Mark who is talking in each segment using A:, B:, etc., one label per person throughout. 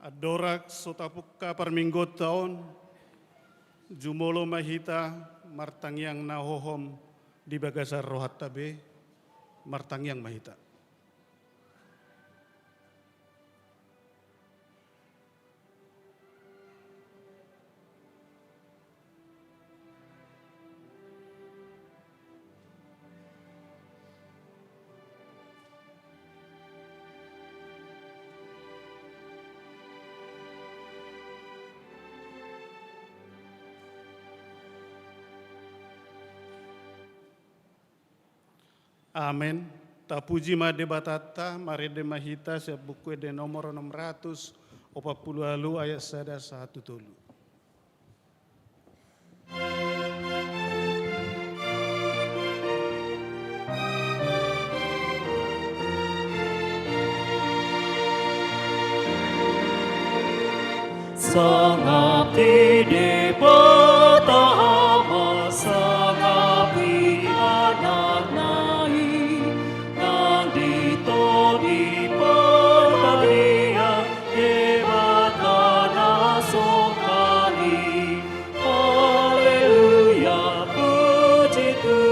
A: Adorak sotapukka parminggo taon, jumolo mahita, martangyang nahohom di bagasar rohat tabe, martangyang mahita. Amen. Tapuji ma debatata mare de mahita sebuku de nomor 640 ayat 1 tulu.
B: Sangabdi di pertama, sangabdi anak nai, nang ditoni pertanian, debatana sokali. Haleluya, puji Tuhan.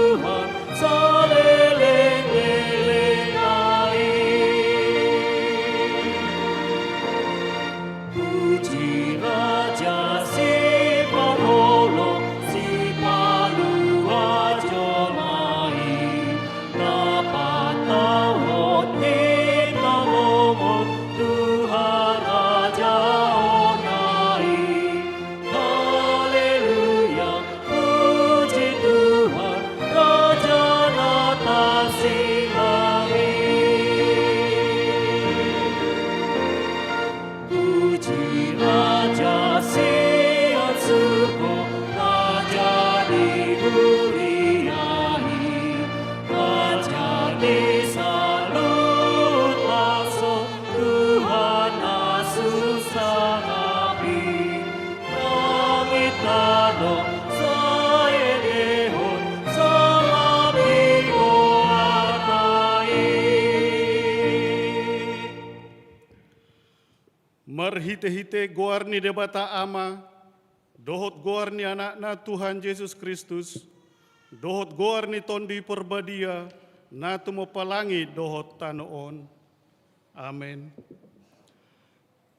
A: Marhite-hite goarni debata ama, dohot goarni anakna Tuhan Yesus Kristus, dohot goarni tondi perbadia, na tumo palangi dohot tanoon. Amen.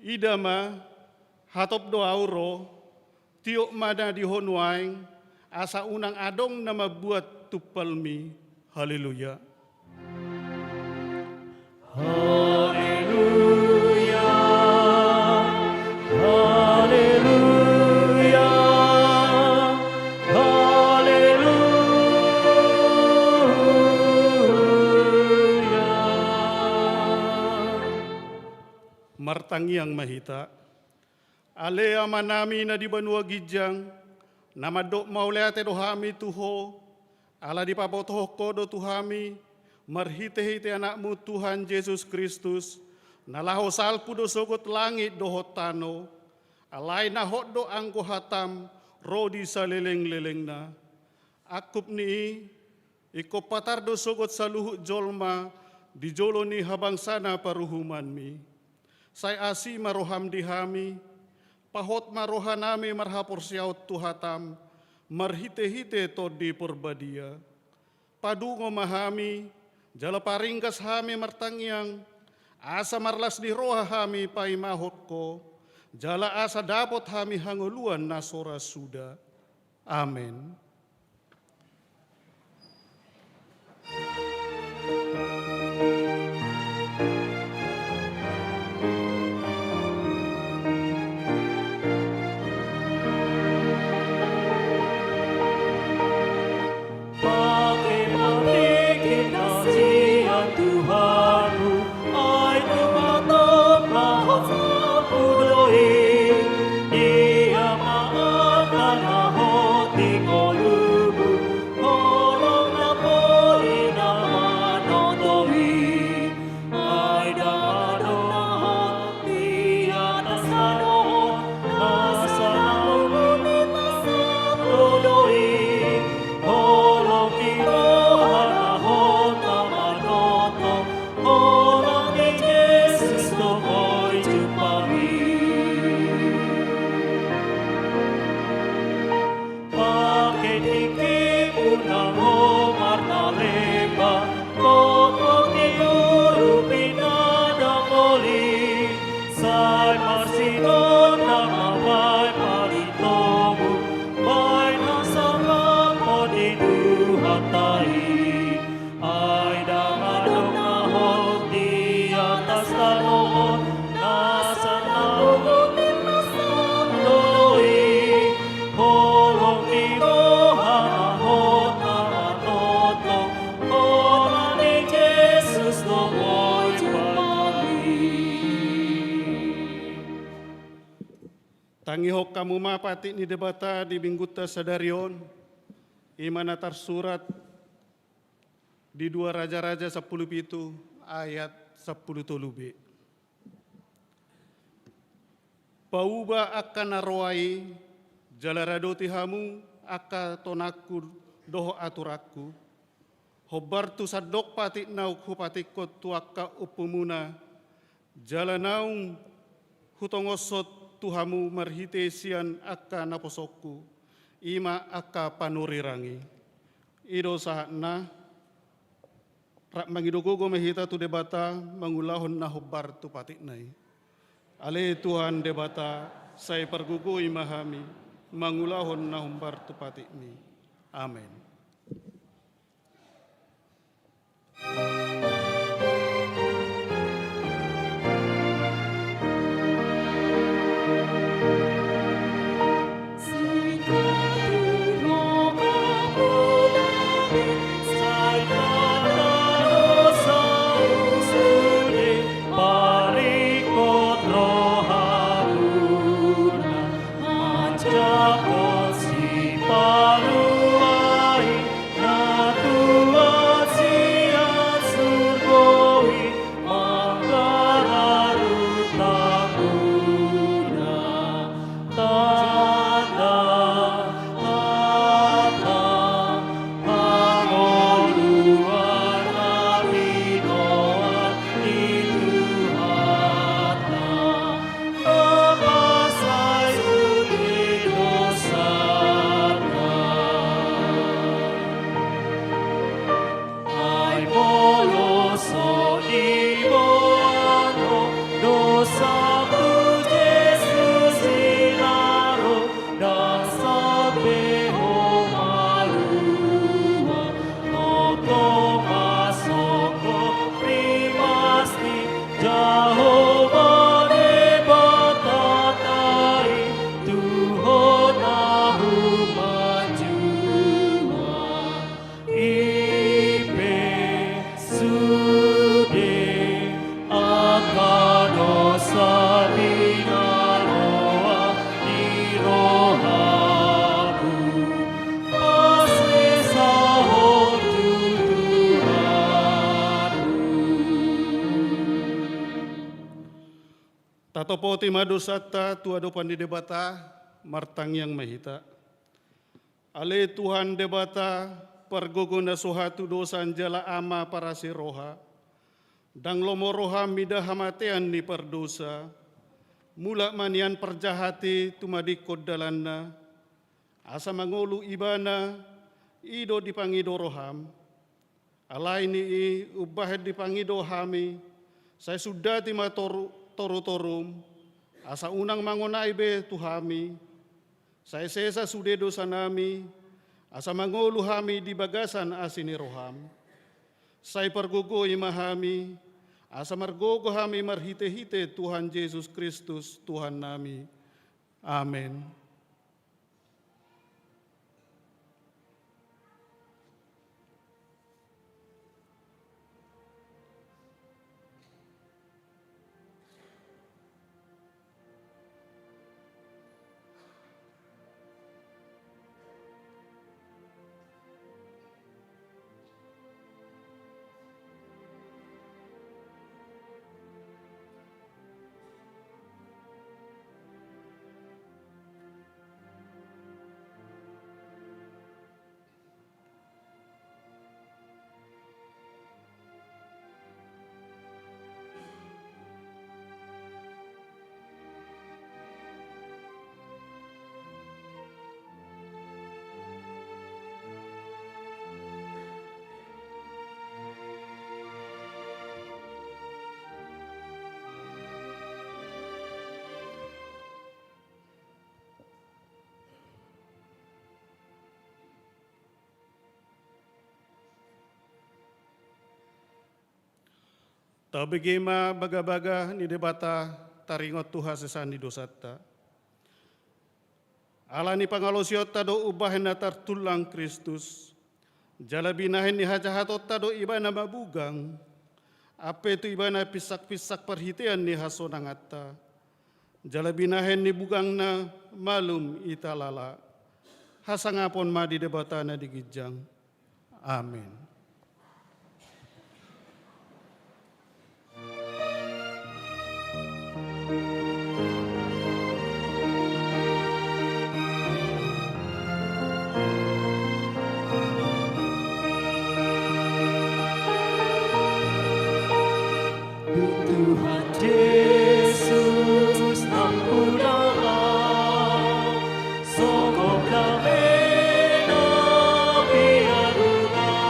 A: Idama, hatop do auro, tiok mana di honuaing, asa unang adong na mabuat tupalmi. Haleluya.
B: Haleluya, haleluya, haleluya.
A: Martangiang mahita, ale amanami na di banua gijang, namadok mauleate dohami tuho, ala di papotoh kodo tuhami, marhite-hite anakmu Tuhan Yesus Kristus, nalaho salpu do sogot langit dohot tano, alay na hot do angko hatam, rodi saleleng-leleng na. Akup ni, iko patar do sogot saluhut jolma, di jolo ni habang sana paruhuman mi. Say asi maroham dihami, pahot marohanami marhapor siyaut tuhatam, marhite-hite to di perbadia. Padungo mahami, jala paringkas hami martangyang, asa marlas di roha hami pai mahot ko, jala asa dapot hami hanguluan nasora suda. Amen. Tangihok kamu mapati ni debata di Bingguta Sadarion, imana tersurat di 2 Raja-Raja 10 ayat 10 tolubi. Pauba akan narwai, jalaradoti hamu aka tonaku doho aturaku, hobar tu sadok pati nauk hupatikot tuaka upumuna, jalanaung hutongosot Tuhamu marhite sian aka naposokku, ima aka panurirangi. Ido sahatna, rak mangidogogo mehita tu debata, mangulahon na hobar tu patiknai. Ale Tuhan debata, saya pergugu imahami, mangulahon na hobar tu patikmi. Amin.
B: Paluai na tua sia
A: Tatopoti madosata tuadopan di debata martang yang mahita. Ale Tuhan debata pergogona sohatu dosan jala ama para si roha. Dang lomo roha mida hamatean ni perdosa. Mula manian perjahati tumadikod dalanna. Asa mangolu ibana ido dipangido roham. Alai ni ubahed dipangido hami. Saya sudah tima toru-torum. Asa unang mangonai be tuhami. Saya sesa sude dosa nami. Asa mangolu hami di bagasan asini roham. Saya pergogo imahami. Asa margogo hami marhite-hite Tuhan Yesus Kristus Tuhan nami. Amin. Tabigima baga-baga ni debata taringot Tuhan sesani dosata. Ala ni pangalosiot tado ubahen na tartulang Kristus. Jala binahen ni hajahatot tado ibana mabugang. Ape tu ibana pisak-pisak perhitian ni hasonangata. Jala binahen ni bugang na malum italala. Hasangapon ma di debata na digijang. Amin.
B: Tuhan Yesus ampunlah, sokong damena biarlah,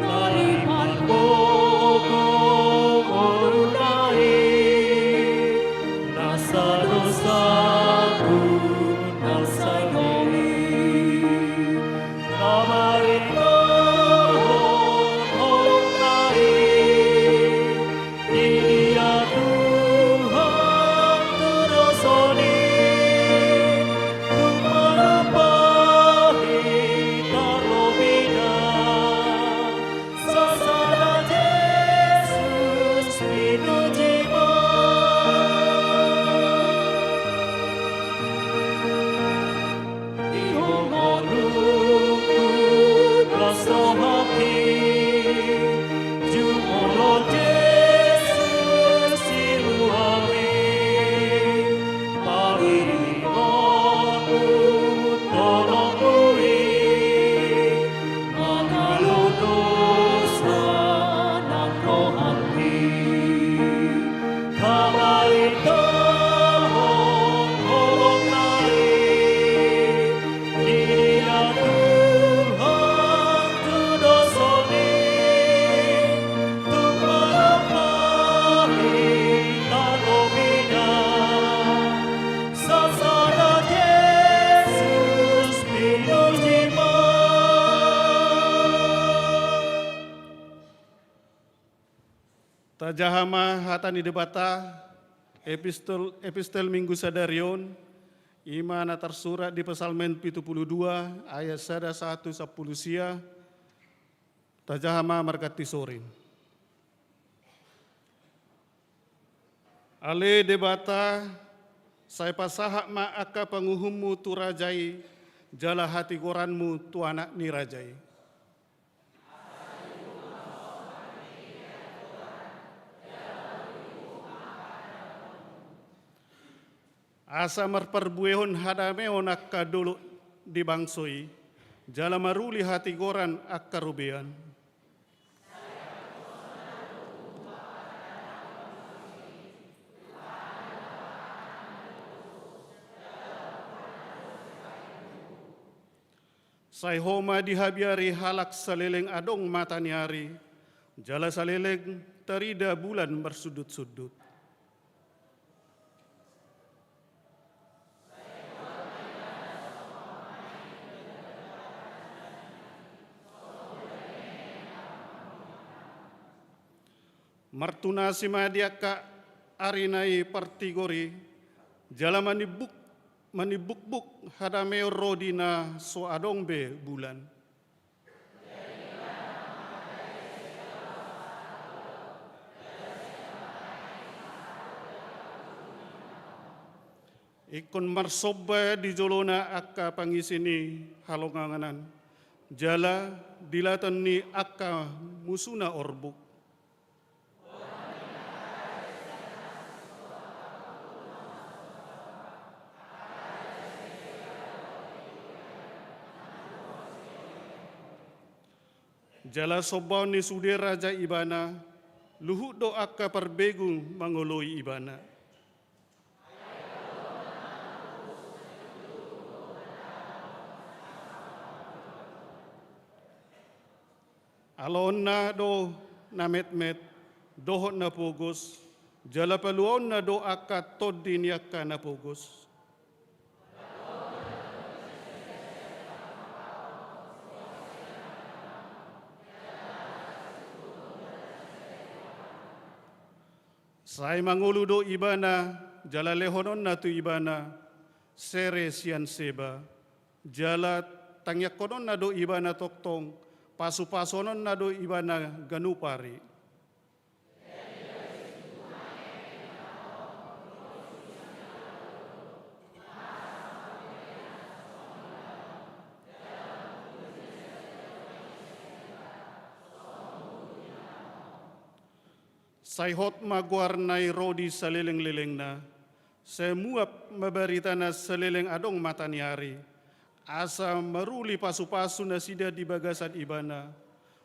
B: dari pokok orunai, nasa dosaku nasa diri, kamarin
A: Tajahama hatani debata epistel minggu sadarion imana tersurat di Psalmen 72 ayat 1 10 sia tajahama markati sorin. Ale debata saya pasahak ma aka panguhummu tu rajai jala hati goranmu tu anak ni rajai. asa merperbuehon hadameon akka dulu dibangsoi, jala maruli hati goran akka rubean. Sai homa dihabiari halak saleleng adong mataniari, jala saleleng terida bulan bersudut-sudut. Martuna simadiaka arinai partigori, jala manibuk-buk hadameo rodina so adong be bulan. Ikon marsoba di jolona akka pangisini halonganganan, jala dilatan ni akka musuna orbuk. Jala sobaw ni sude raja ibana, luhut do akka perbegu mangoloi ibana. Alon na do namet-met, dohot na pugos, jala paluon na do akka todin yakka na pugos. Sai mangulu do ibana, jala lehonon na tu ibana, sere sian seba, jala tangyak konon na do ibana toktong, pasu-pasonon na do ibana ganupari. Sai hot maguarnai rodi saleleng-leleng na, semuap mabarita na saleleng adong mataniari, asa maruli pasu-pasu na sida di bagasan ibana,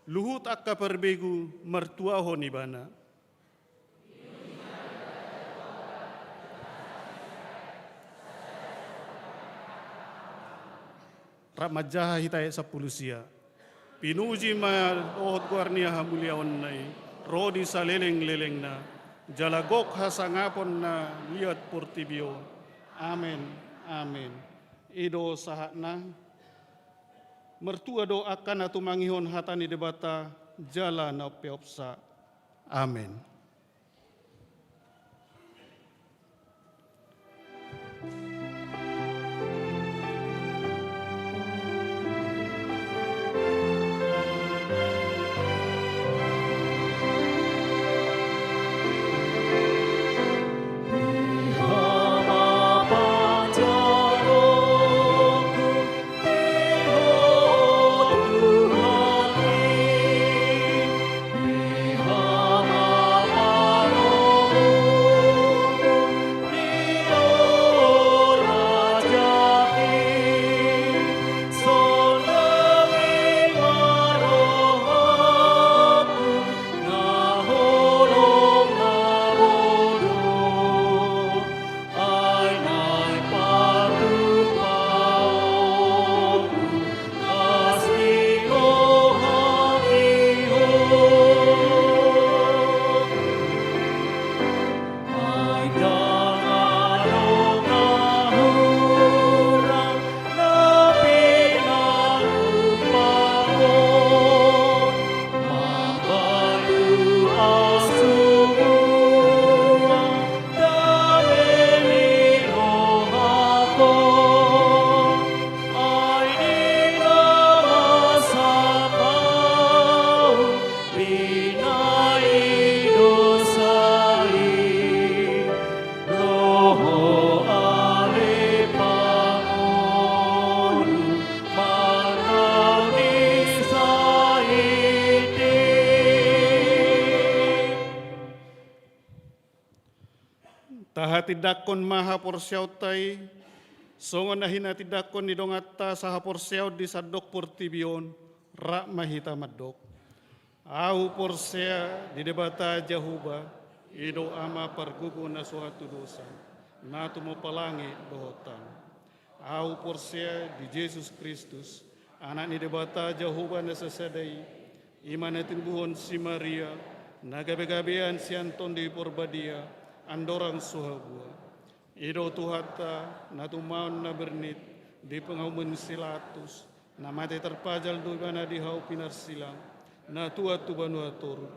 A: luhut akka perbegu mertuahon ibana. Ramajaha hitai sapulusia, pinuji ma ohot guarnia hamuliaon nai, rodi saleleng-leleng na, jalagok hasangapon na liat purtibio. Amin, amin. Ido sahat na, mertua do akan atu mangihon hatani debata, jala na peopsa. Amin.
B: Tuhan
A: Taha tidakon maha porsiautai, songon nahina tidakon ni dongata saha porsiaut di sadok portibion, rak mahita madok. Au porsea di debata jahuba, ido ama pargugu na suatu dosa, natu mo palangi dohotan. Au porsea di Yesus Kristus, anak ni debata jahuba na sasadai, iman natin buhon si Maria, nagabe-gabean si Anton di porbadia, andorang suhabua. Ido tuhata natumaon na bernit di pengauman silatus na mati terpajal do mana di hau pinar silang na tua tu banua toru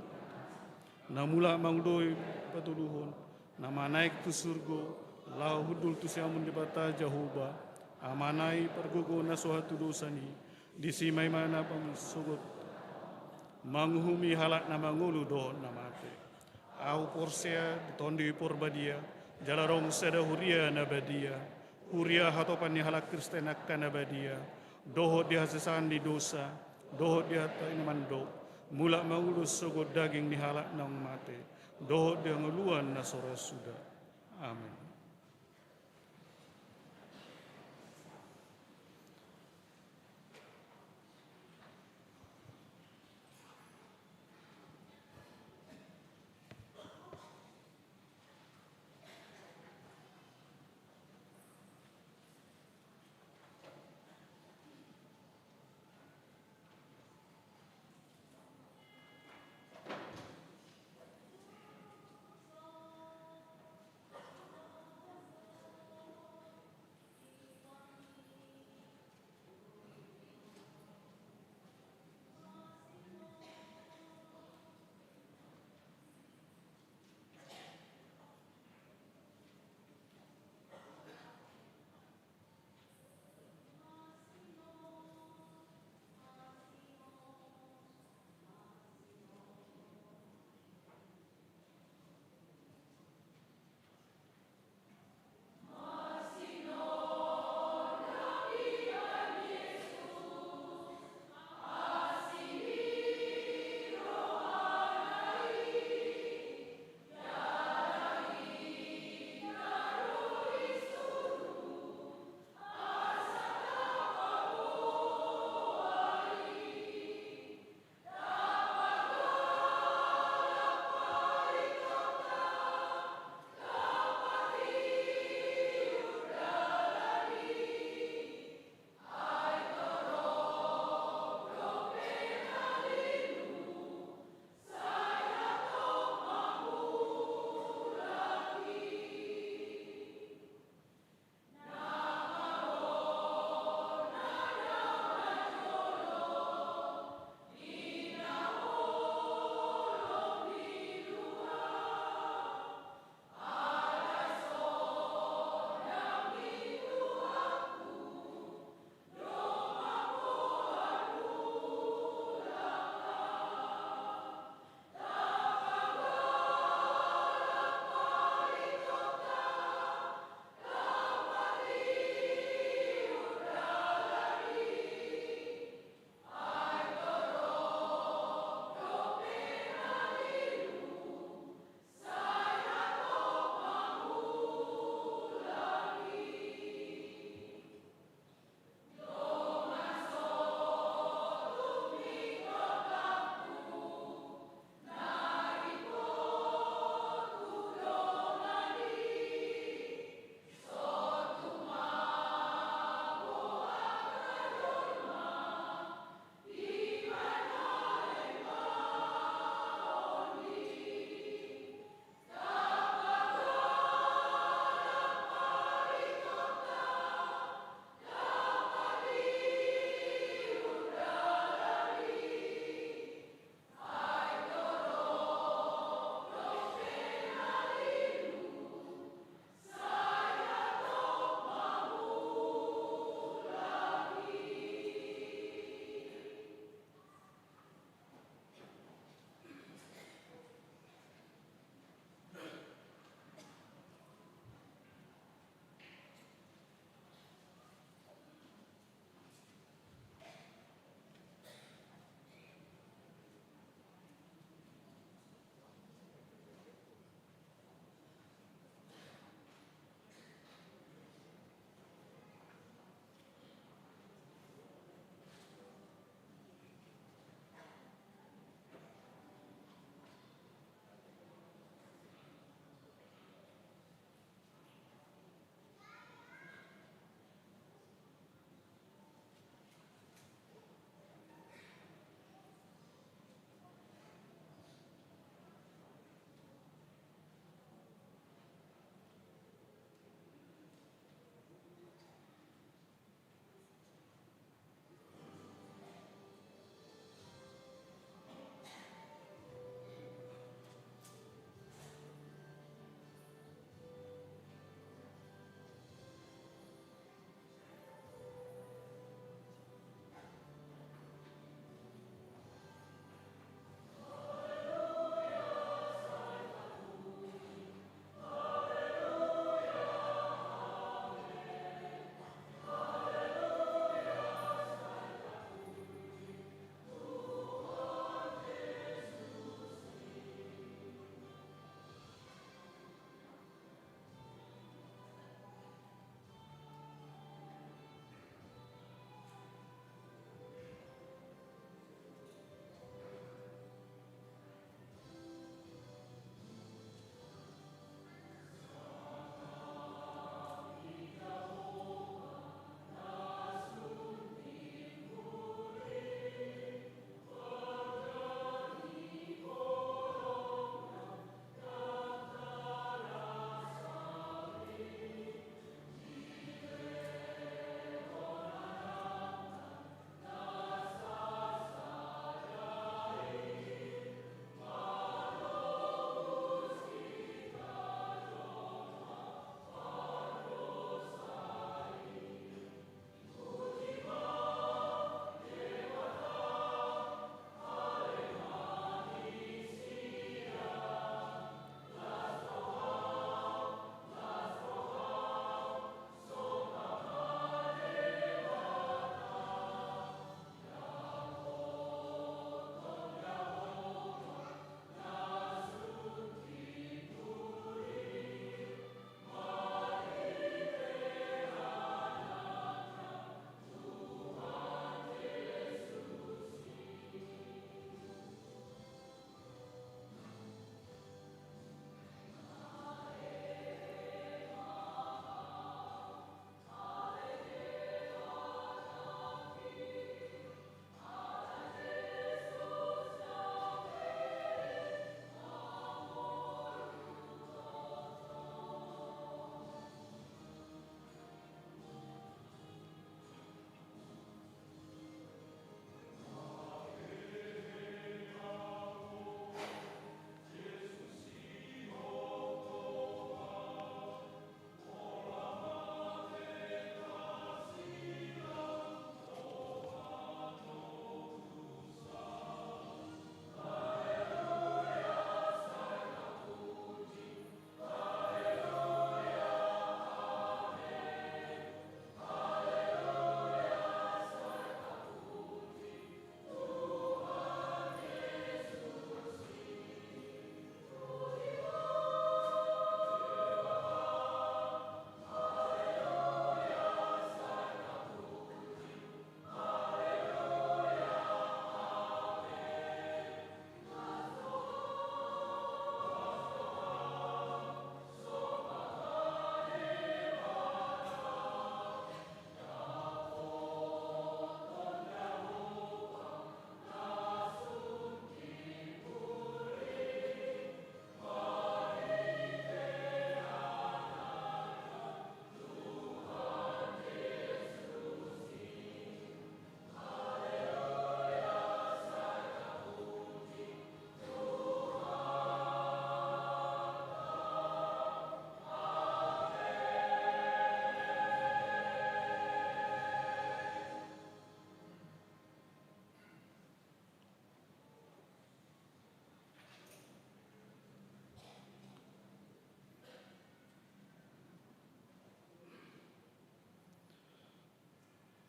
A: na mula mangdoi patuluhon na manaik tu surgo lau hudul tu siamun di bata jahuba amanai pergugo na suatu dosani di simai mana pamsugot manghumi halak na mangulu do na mate au porsea tondi porbadia jalarong seda huria na badia huria hatopan ni halak Kristen akan na badia doho di hasesan di dosa doho di hata mando mula mangulus sogot daging ni halak nang mate doho di nguluan na sora sudah amin.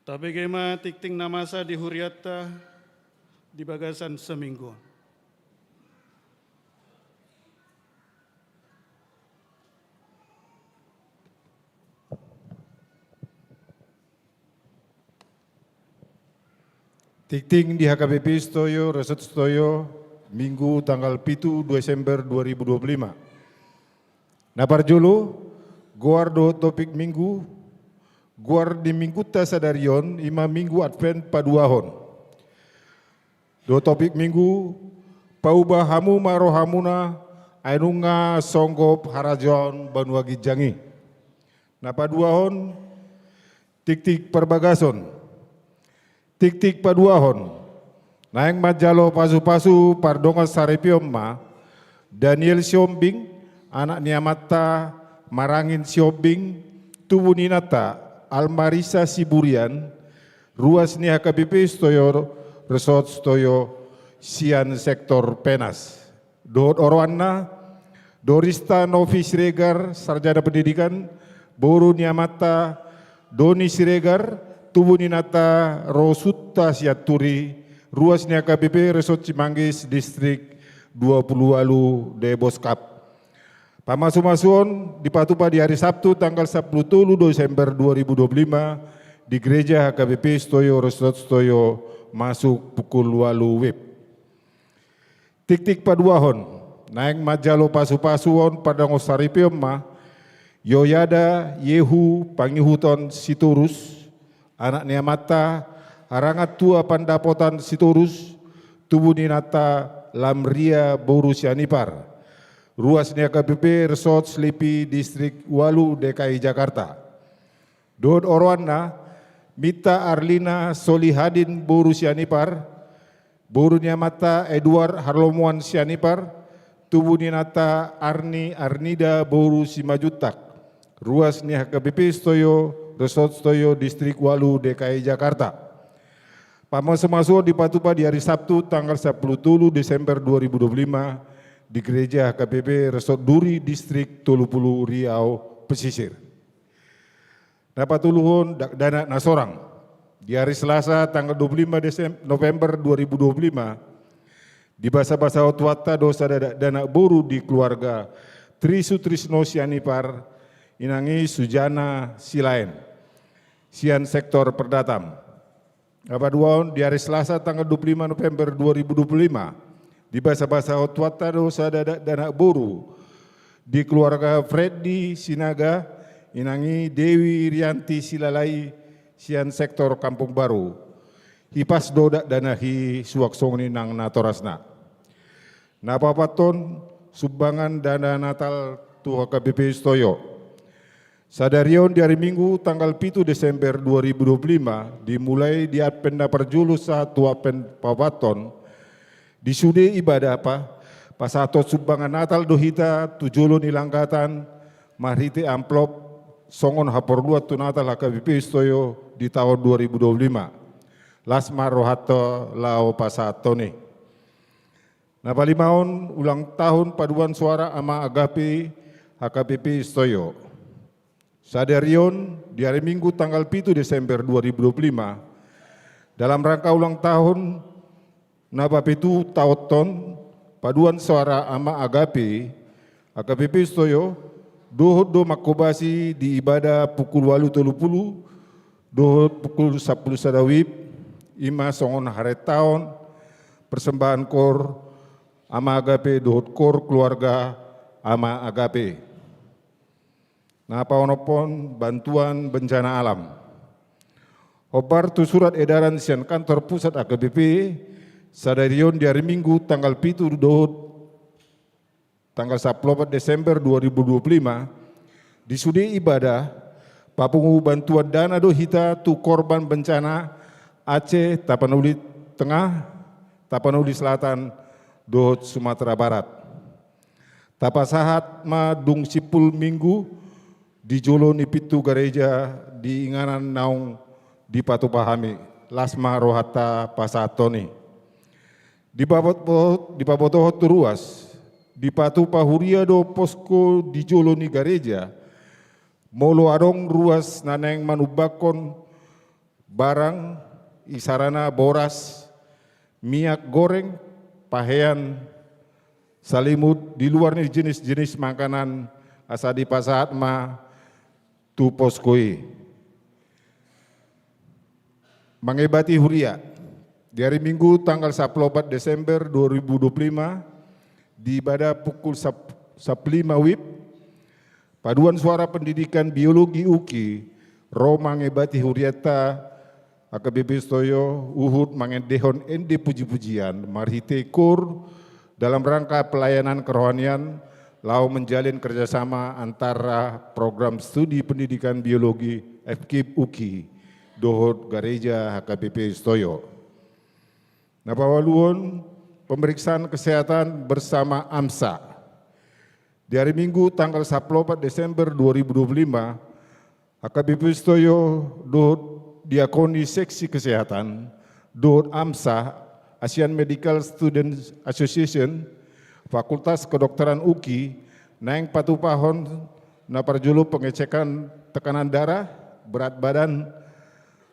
A: Tabegema tikting namasa di huriata di bagasan seminggu.
C: Tikting di HKBP Stoyo, Resort Stoyo, Minggu tanggal 7 Desember 2025. Naparjolo, guardo topik minggu, guar di minggu tasadarion, ima minggu advent paduahon. Do topik minggu, pauba hamu marohamuna, ainunga songgop harajon Banua Gijangi. Napaduahon, tik-tik perbagason. Tik-tik paduahon, naeng majalo pasu-pasu pardonga sarepiomma, Daniel Siombing, anak niamata marangin Siombing, tubuh ninata, Almarisa Siburian, ruas ni HKBP Stoyo, Resort Stoyo, Sian Sektor Penas. Dohot Orwana, Dorista Novi Siregar, Sarjana Pendidikan, Boru niamata, Doni Siregar, tubuh ninata Rosutta Siaturi, ruas ni HKBP Resort Cimanggis, Distrik 20 Walu, Deboskap. Pamasu-masuon dipatupa di hari Sabtu tanggal 10 Desember 2025 di Gereja HKBP Stoyo Resort Stoyo masuk pukul 8 WIB. Tik-tik paduahon, naeng majalo pasu-pasuon pada ngosaripiomma, Yoyada Yehu Pangihuton Siturus, anak niamata harangat tua pandapotan Siturus, tubuh ninata Lamria Boru Sianipar, ruas ni HKBP Resort Slipi Distrik Walu DKI Jakarta. Dod Orwana Mita Arlina Solihadin Boru Sianipar, Boru niamata Edward Harlomuan Sianipar, tubuh ninata Arni Arnida Boru Simajutak, ruas ni HKBP Stoyo Resort Stoyo Distrik Walu DKI Jakarta. Pamasu-masu dipatupa di hari Sabtu tanggal 10 Desember 2025 di Gereja HKBP Resort Duri Distrik Tulupulu Riau Pesisir. Napatuluhun dana nasorang di hari Selasa tanggal 25 November 2025 di basa-basa otwata dosa dana boru di keluarga Trisutrisno Sianipar inangi Sujana Silaen. Sian Sektor Perdatam. Apaduan di hari Selasa tanggal 25 November 2025 di basa-basa otwata dosa dana boru di keluarga Freddy Sinaga inangi Dewi Rianti Silalai Sian Sektor Kampung Baru. Hipas dodak dana hi suwaksong nang natorasna. Napapaton sumbangan dana Natal tu HKBP Stoyo. Sadarion di hari Minggu tanggal 7 Desember 2025 dimulai di Adpen Naparjulu satu Adpen Pawaton di sude ibadah pasato sumbangan Natal dohita tujulun ilanggatan marite amplop songon haporluat tu Natal HKBP Stoyo di tahun 2025 lasma rohato lao pasatone. Napalimaon ulang tahun paduan suara ama agape HKBP Stoyo. Sadarion di hari Minggu tanggal 7 Desember 2025 dalam rangka ulang tahun Nabapetu Tauton paduan suara ama agape HKBP Stoyo dohot do makobasi di ibadah pukul 8.30 dohot pukul 10 sadawib ima songon haret tahun persembahan kor ama agape dohot kor keluarga ama agape. Napaonopon bantuan bencana alam. Obar tu surat edaran sian kantor pusat HKBP sadarion di hari Minggu tanggal 7 dohot tanggal 10 Desember 2025 di sudi ibadah papungu bantuan dana dohita tu korban bencana Aceh, Tapanuli Tengah, Tapanuli Selatan, dohot Sumatera Barat. Tapasahat ma dung sipul minggu di Jolo ni pitu gereja di inganan naung di Patu Pahami lasma rohata pasatoni di pabotohot ruas di Patu Pahuria do posko di Jolo ni gereja molo adong ruas naneng manubakon barang, isarana boras, minyak goreng, pakaian, salimut, di luar nih jenis-jenis makanan asa di pasaat ma tu poskoi. Mengebati huria, di hari Minggu tanggal 14 Desember 2025, di pada pukul 15 WIB, Paduan Suara Pendidikan Biologi UKI, ro mengebati huriata AKBP Stoyo, Uhud mengedehon ende puji-pujian, marhite kur dalam rangka pelayanan kerohanian, lau menjalin kerjasama antara program studi pendidikan biologi FKIP UKI, dohot gereja HKBP Stoyo. Napawaluon pemeriksaan kesehatan bersama AMSA. Di hari Minggu tanggal 14 Desember 2025, HKBP Stoyo dohot diakoni seksi kesehatan, dohot AMSA, Asian Medical Students Association, Fakultas Kedokteran UKI, naeng patupahon na parjulu pengecekan tekanan darah, berat badan,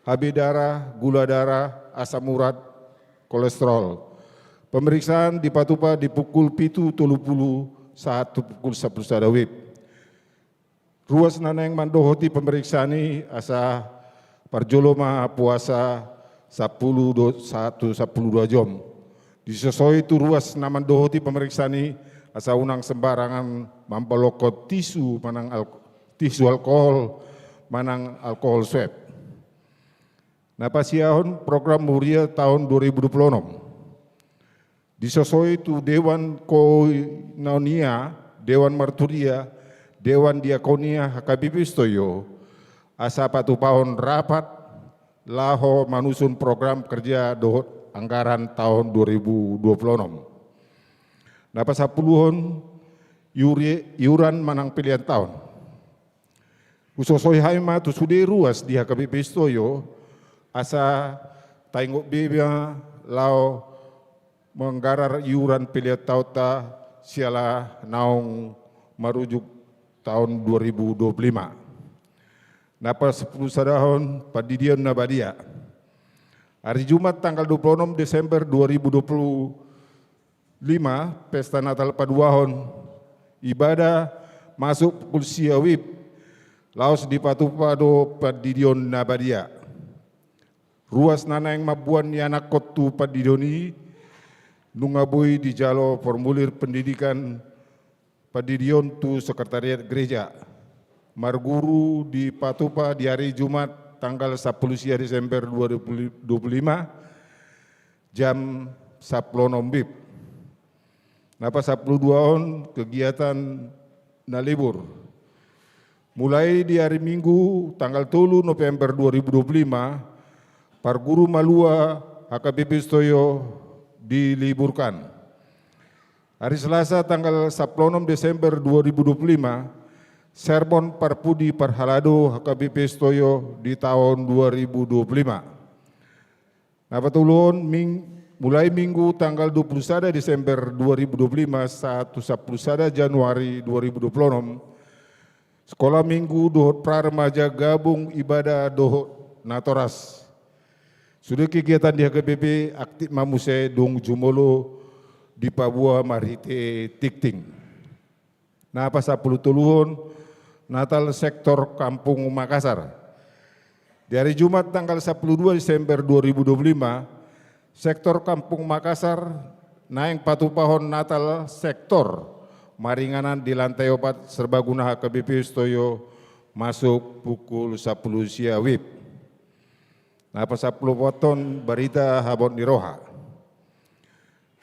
C: HB darah, gula darah, asam urat, kolesterol. Pemeriksaan di Patupa di pukul 7.30 saat pukul 11 WIB. Ruas naneng mandohoti pemeriksaan ini asa parjoloma puasa 10 jam. Disosoi itu ruas naman dohoti pemeriksaan ini asa unang sembarangan mampalokot tisu manang tisu alkohol manang alkohol swab. Napasiahon program Muria tahun 2026. Disosoi itu Dewan Koinonia, Dewan Marturia, Dewan Diakonia HKBP Stoyo, asa patupahon rapat laho manusun program kerja dohot anggaran tahun 2026. Napa sapuluhon iuran manang pilihan tahun. Usosoi haima tu sude ruas di HKBP Stoyo, asa taingok bebia lao menggarar iuran pilihan tauta siala naung merujuk tahun 2025. Napa 10 sadahon padidion nabadia. Hari Jumat tanggal 26 Desember 2025, Pesta Natal Paduahon, ibadah masuk pukul siawib, laos di Patupado padidion nabadia. Ruas nanang mabuan yanak kotu padidoni, nungabui di jalo formulir pendidikan padidion tu sekretariat gereja. Marguru di Patupa di hari Jumat tanggal 10 Desember 2025 jam 10 WIB. Napa 12 on kegiatan na libur. Mulai di hari Minggu tanggal 3 November 2025, Parguru Malua HKBP Stoyo diliburkan. Hari Selasa tanggal 16 Desember 2025, sermon Parpudi Parhalado HKBP Stoyo di tahun 2025. Napatulun mulai Minggu tanggal 21 Desember 2025 saat 11 Januari 2026, sekolah Minggu dohot praremaja gabung ibadah dohot Natoras. Sudah kegiatan di HKBP aktif mamuse dong jumolo di Papua Marhite Tikting. Nah pas 10 tuluhun Natal sektor Kampung Makassar. Di hari Jumat tanggal 12 Desember 2025, sektor Kampung Makassar naeng patupahon Natal sektor Maringanan di lantai 4 Serbaguna HKBP Stoyo masuk pukul 10 siang WIB. Napa 10 poton berita habon di roha.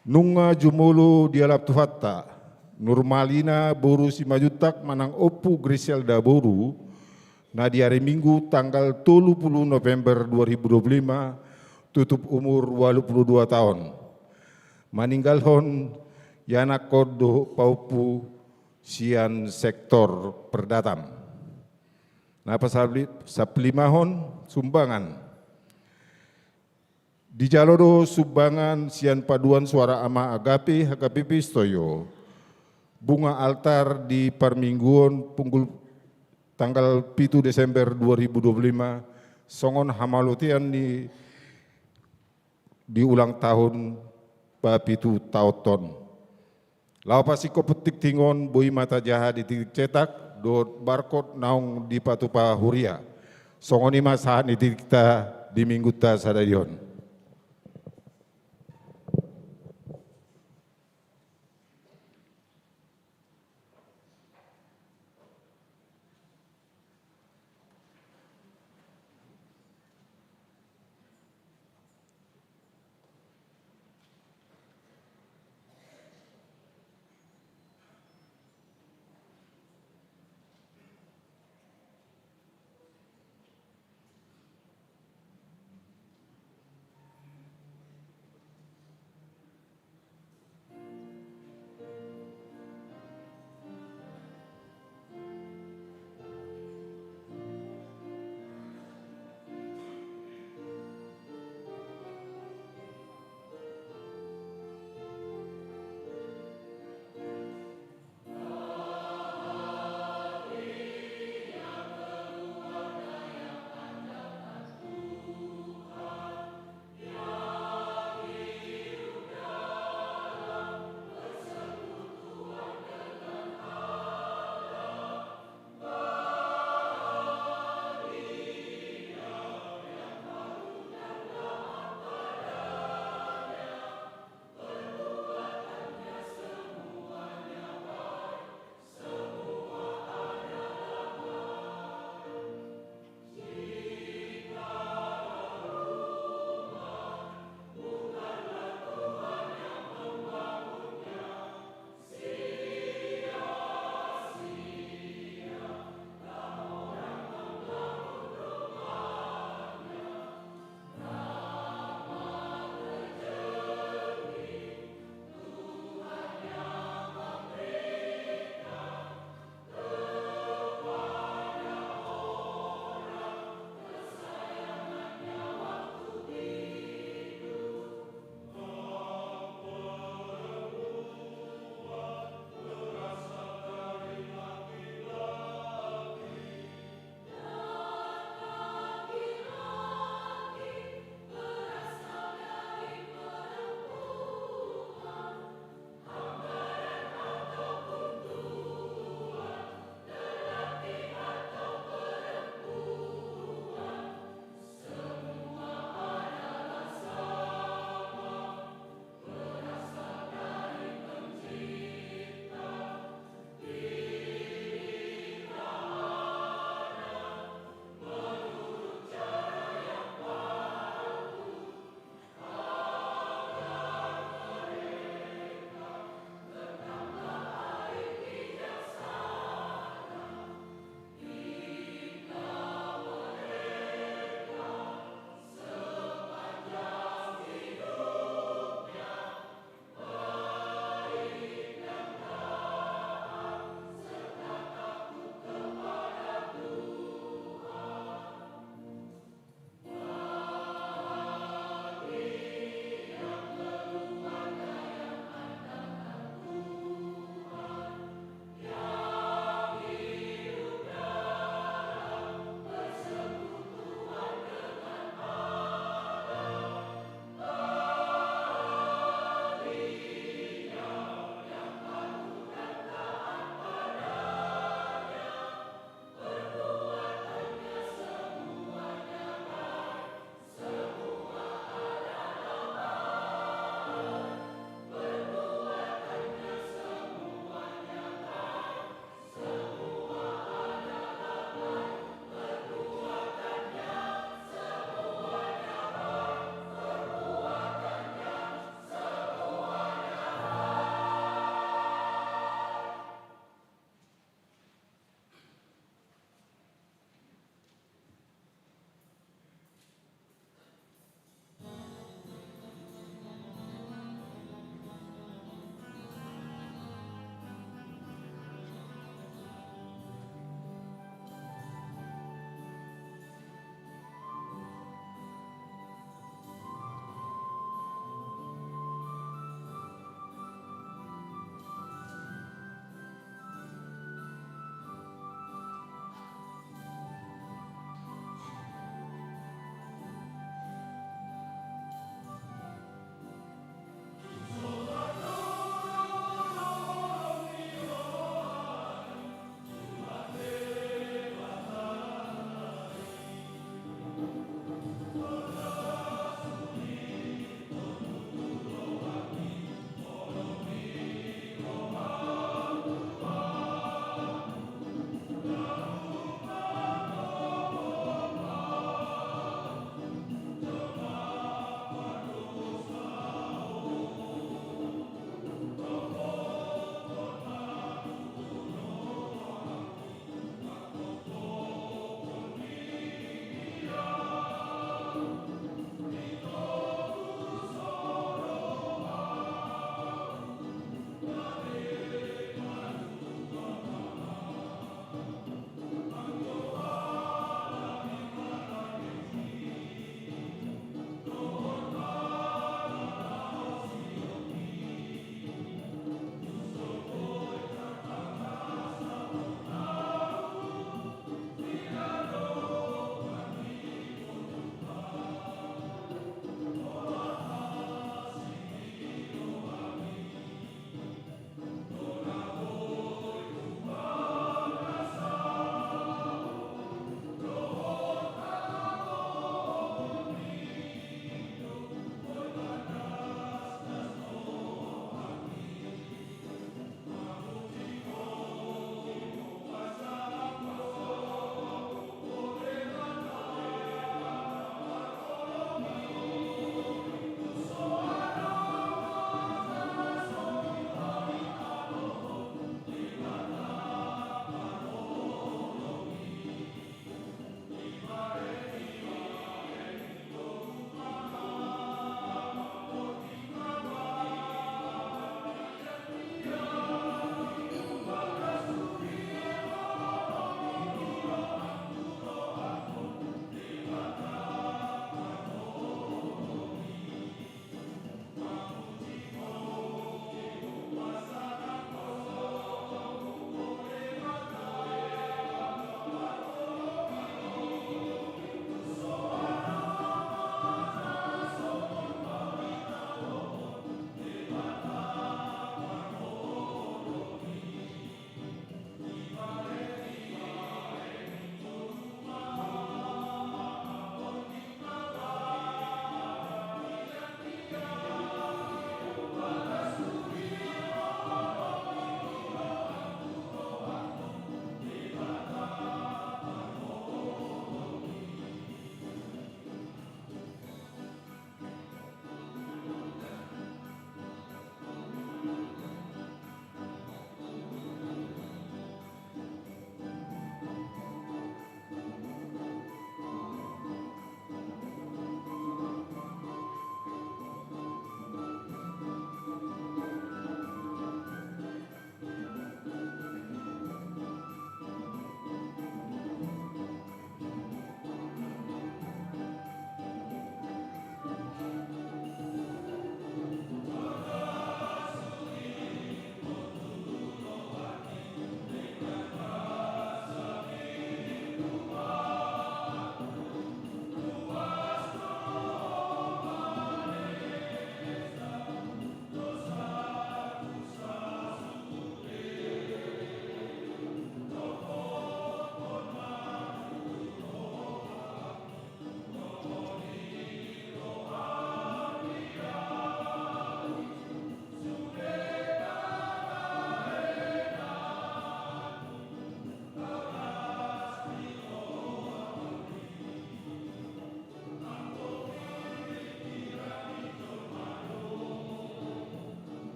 C: Nunga jumulu dialap tuhatta, Nurmalina boru simajutak manang opu Griselda boru, nah di hari Minggu tanggal 30 November 2025, tutup umur 82 tahun. Maninggalhon yanak kodo paupu sian sektor perdatam. Napa saplimahon sumbangan. Di Jalodo sumbangan sian paduan suara ama agape HKBP Stoyo, bunga altar di Parmingguon punggul tanggal 7 Desember 2025 songon hamalutian di ulang tahun bapitu tauton. Lau pasi ko petik tingon bui mata jahat di titik cetak do barcode naung di patupa huria. Songoni masahan di titik ta di minggu ta sadadion.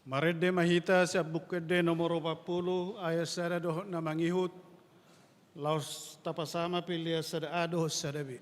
A: Marede mahita sa bukede nomor 40 ayat sada doh na mangihut laos tapasama pilih sada adoh sadabi.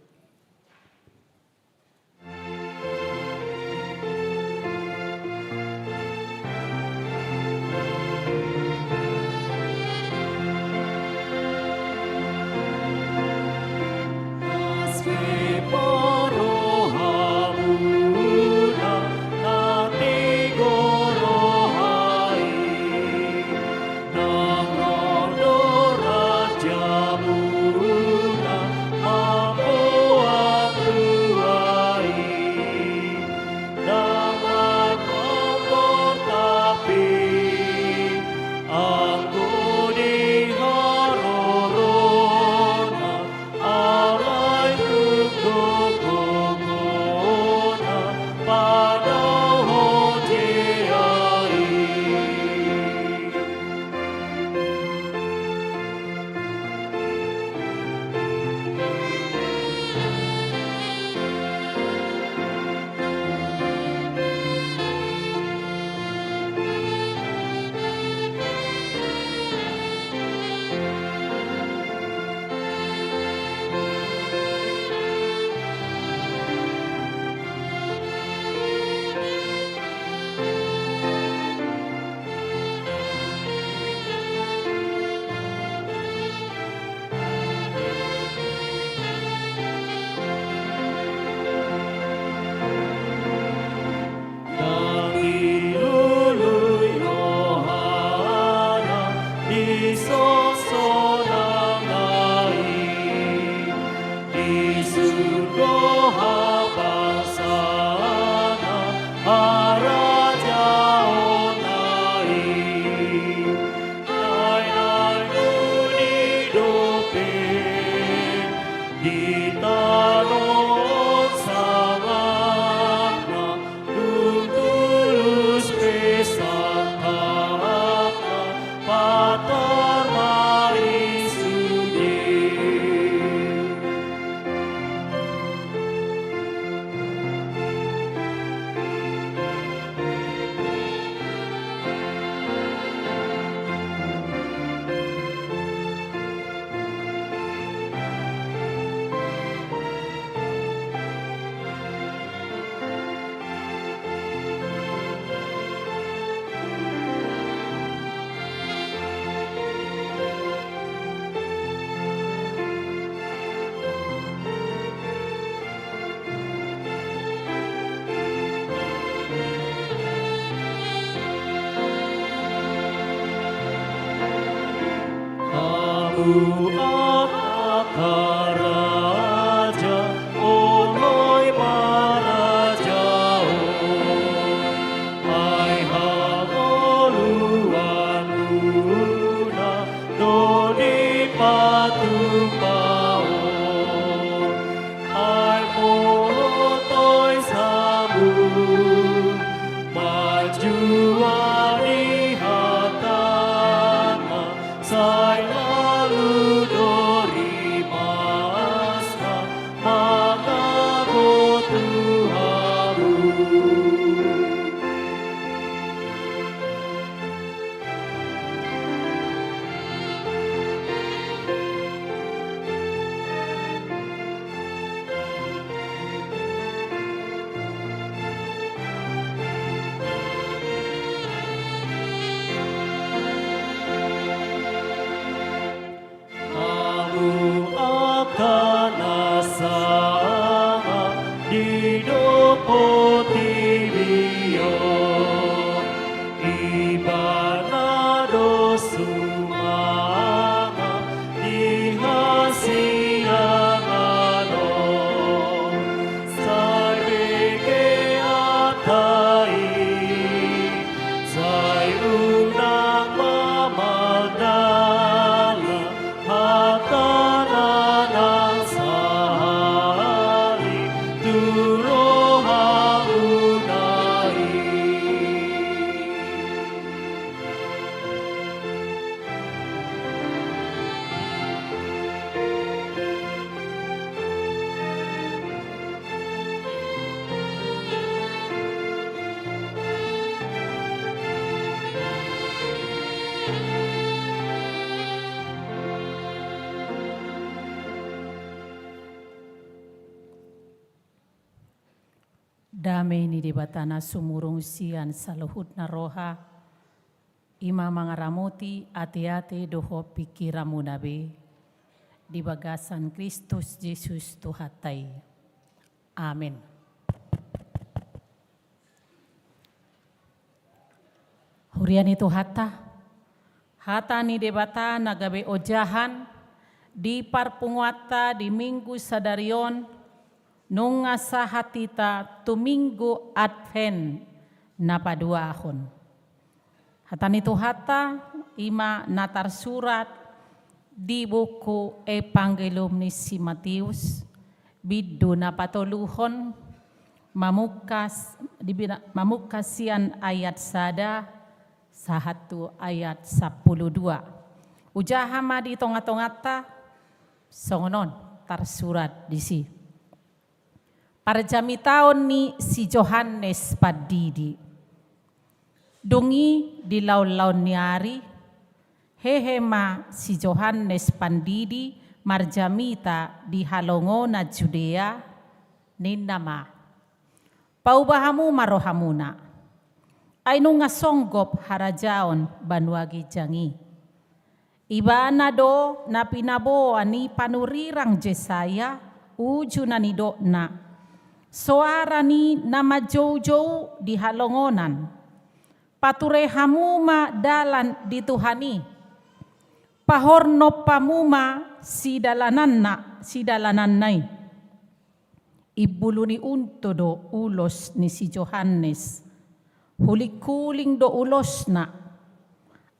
B: Sai lalu dorima
D: Dame ni debatana sumurung sian saluhut na roha. Ima mangaramuti ate-ate doho pikiramu nabe. Di bagasan Kristus Yesus Tuhatai. Amin. Hurian itu hata ni debata nagabe ojahan di parpunguata di minggu sadarion nung asa hatita tuminggu Advent na paduahon. Hata nito ima natar surat di buku Evangelium ni si Matius bidu na patoluhon mamukasian ayat sada sahatu ayat 12. Ujahama di tonga-tongata songonon tar surat di si. Parjami taon ni si Johannes Padidi. Dungi di laun-laun niari, hehema si Johannes Pandidi marjamita di halongo na Judea ninama. Paubahamu marohamuna. Ainu nga songgop harajaon banwagi jangi. Ibana do na pinabo ani panurirang Jesaya uju na nido na. Soara ni nama jow-jow di halongonan. Pature hamuma dalan di Tuhani. Pahorno pamuma si dalanan nai. Ibulu ni unto do ulos ni si Johannes. Hulikuling do ulos na.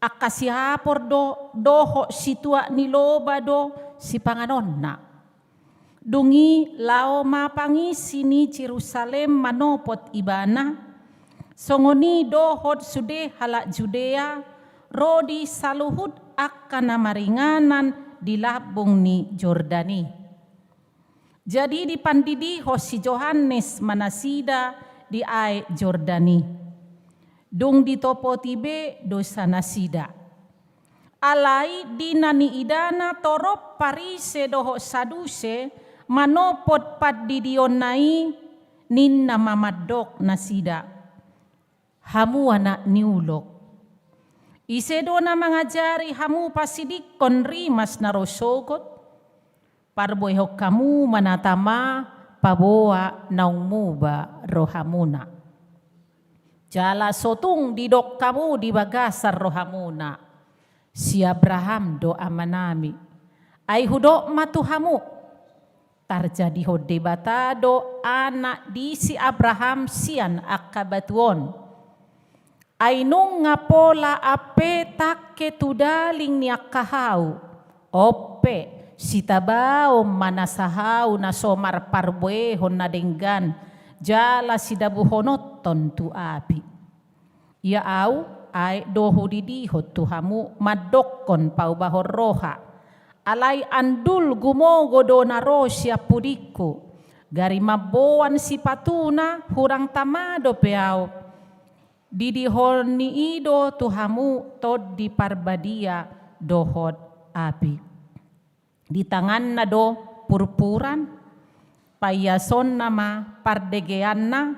D: Akasihapor do doho situa ni loba do si panganon na. Dungi lao mapangisi ni Jerusalem manopot ibana. Songoni dohot sude halak Judea. Rodi saluhud akan maringanan di labung ni Jordani. Jadi dipandidi si Johannes manasida di ai Jordani. Dung ditopo tibe dosa nasida. Alai dinani idana torop parise doho saduse. Manopot padidion nai ninna mamadok nasida. Hamu anak niulok. Isedo na mangajari hamu pasidikon rimas na rosogot. Parboyhok kamu manatama paboa naumuba rohamuna. Jala sotung didok kamu di bagasar rohamuna. Si Abraham do amanami. Ay hudok matuhamu. Tarjadi hode batado anak di si Abraham sian akabatuon. Ainung ngapola ape takke tudaling ni akahau. Ope si tabao manasahau na somar parbuehon na denggan. Jala si dabuhonoton tu api. Ya au ay doho didihot tuhamu madokon paubahor roha. Alai andul gumogo do naro siya pudiku. Gari maboan si patuna hurang tamado peao. Didihon ni ido tuhamu tod di parbadia dohod api. Di tangan na do purpuran. Payason nama pardegean na.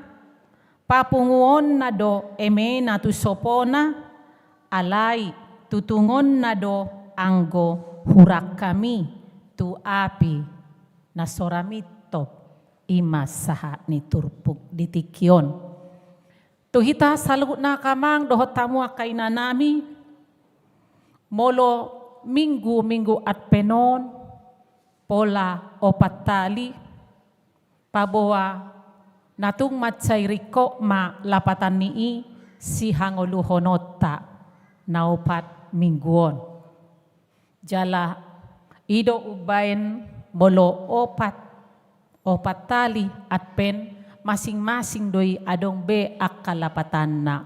D: Papunguon na do emena tu sopona. Alai tutungon na do anggo hurak kami tu api na soramitop imas saha ni turpuk ditikyon. Tuhita salut na kamang dohot tamu akay na nami molo minggu at penon pola opat tali paboa natung matsay riko ma lapatan nii si hangoluhonota na opat mingguon. Jala ido ubain bolo opat tali at pen masing-masing doy adong be akalapatan na.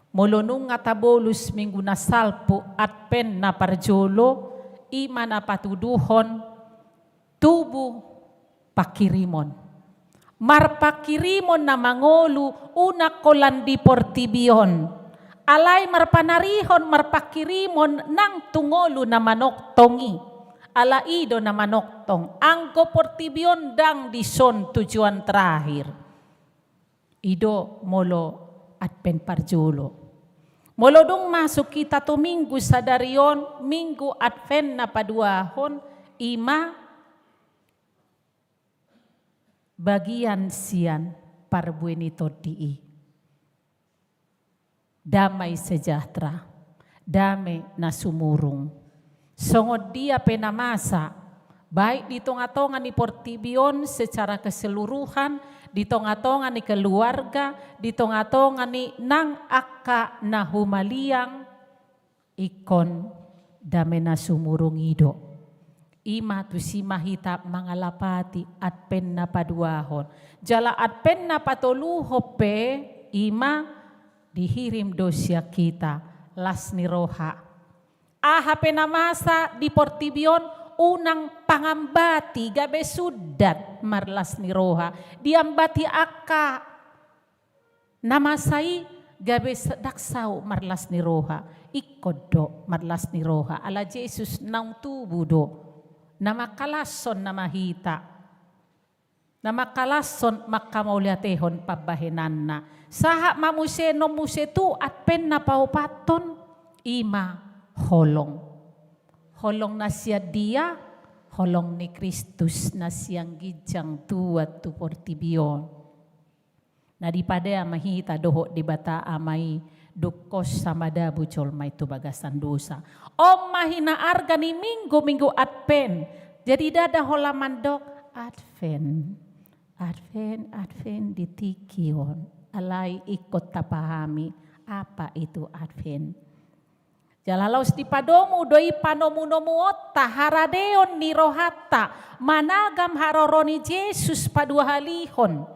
D: Molo nung atabolus minggu na salpo at pen na parjolo ima na patuduhon tubu pakirimon. Marpakirimon na mangolu una kolandi portibion. Alay marpanarihon marpakirimon nang tungolo na manok tongi. Alaido na manok tong. Anggo portibion dang dison tujuan terakhir. Ido molo Advent parjulo. Molo dong masuk kita to minggu sadarion, minggu Advent na paduahon, ima bagian sian parbuenito dii. Damai sejahtera, damai na sumurung. Songod dia penamasa, baik di tonga-tonga ni Portibion secara keseluruhan, di tonga-tonga ni keluarga, di tonga-tonga ni nang akka na humaliang, ikon dame na sumurung ido. Ima tu si mahita mangalapati Advent na paduahon. Jala Advent na patoluho pe, ima dihirim dosya kita, las ni roha. Aha penamasa di Portibion, unang pangambati gabe sudat marlas ni roha. Diambati akka namasai gabe daksau marlas ni roha. Ikodo marlas ni roha. Ala Jesus nang tubudo. Nama kalason nama hita. Nama kalason makamauliatehon pabahenanna. Saha mamuse no muse tu Advent na paupaton. Ima holong. Holong na siya dia, holong ni Kristus na siyang gijang tuat tu Portibion. Na dipada mahita doho di bata amay dukos sama dabu col may tu bagasan dosa. Om mahina arga ni minggu Advent. Jadi dada holaman dok Advent. Advent ditikion. Alay ikot tapahami apa itu Advent. Jalalos di padomu doi panomunomuota haradeon ni rohata managam haroroni Jesus padua halihon.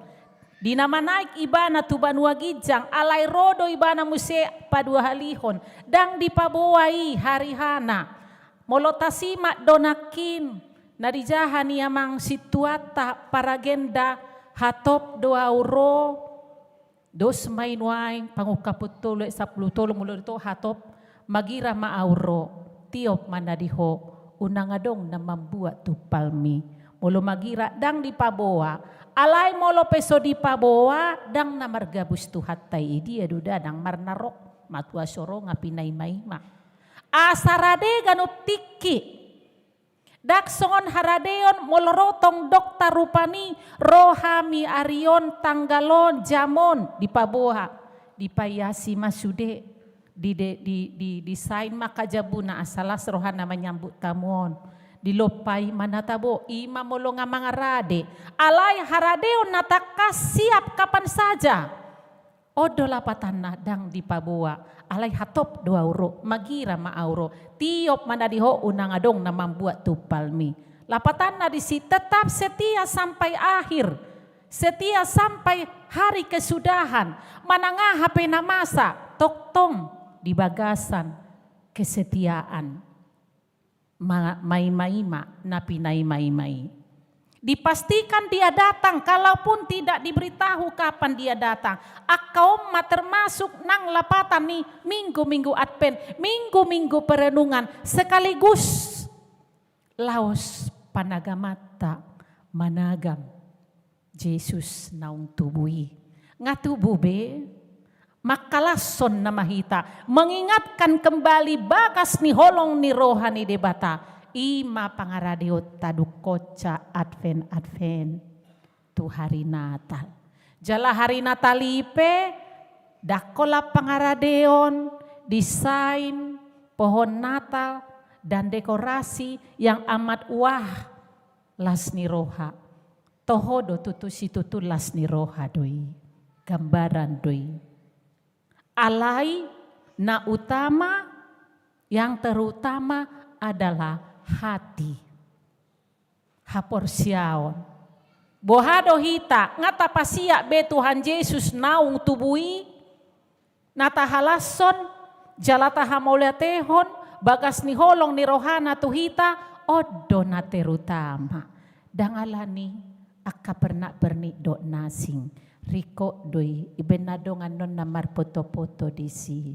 D: Dinama naik ibana tu banua gijang alai rodo ibana muse padua halihon. Dang dipabowai harihana. Molotasima donakin narijahani amang situata paragenda hatop 2 euro. Dos mainwain pangukaputolo 10 tolo mulo ito hatop. Magira maauro, tiop manadiho, unang adong na membuat tu palmi. Molo magira dang dipaboa, alay molo peso dipaboa, dang na margabus tu hatay dia duda dang marnarok, matua soro nga pinay maima. Asarade ganup tiki, daksongon haradeon molorotong dokta rupani, rohami arion tanggalon jamon dipaboa, dipayasi masude. Di desain maka jabuna asalas rohana menyambut tamuon dilopay manatabo ima molo nga mga rade alay haradeo natakas siap kapan saja odo lapatan na dang dipabuwa alay hatop 2 euro magira maauro tiop manadiho unang adong na membuat tupalmi lapatan na disi tetap setia sampai akhir setia sampai hari kesudahan manangah HP namasa toktong di bagasan kesetiaan mai-maima na pinai-mai-mai. Dipastikan dia datang kalaupun tidak diberitahu kapan dia datang. Akaum termasuk nang lapatan nih minggu-minggu Advent, minggu-minggu perenungan sekaligus laos panagamata managam Jesus naung tubui. Ngatubu be makalason na mahita, mengingatkan kembali bakas ni holong ni rohani debata, ima pangaradeot tadukoca Advent tu hari Natal. Jala hari Natal ipe, dakola pangaradeon, desain, pohon Natal, dan dekorasi yang amat wah las ni roha. Tohodo tutusi tutu las ni roha doi, gambaran doi. Alai na utama yang terutama adalah hati. Haporsiaon. Bohado hita ngata pasia be Tuhan Yesus naung tubui nata halason jalata hamoletehon bagas ni holong ni rohana tuhita odo na terutama. Dangalani akka pernak pernik dok nasing. Riko doi ibenadongan non namar foto-foto disi.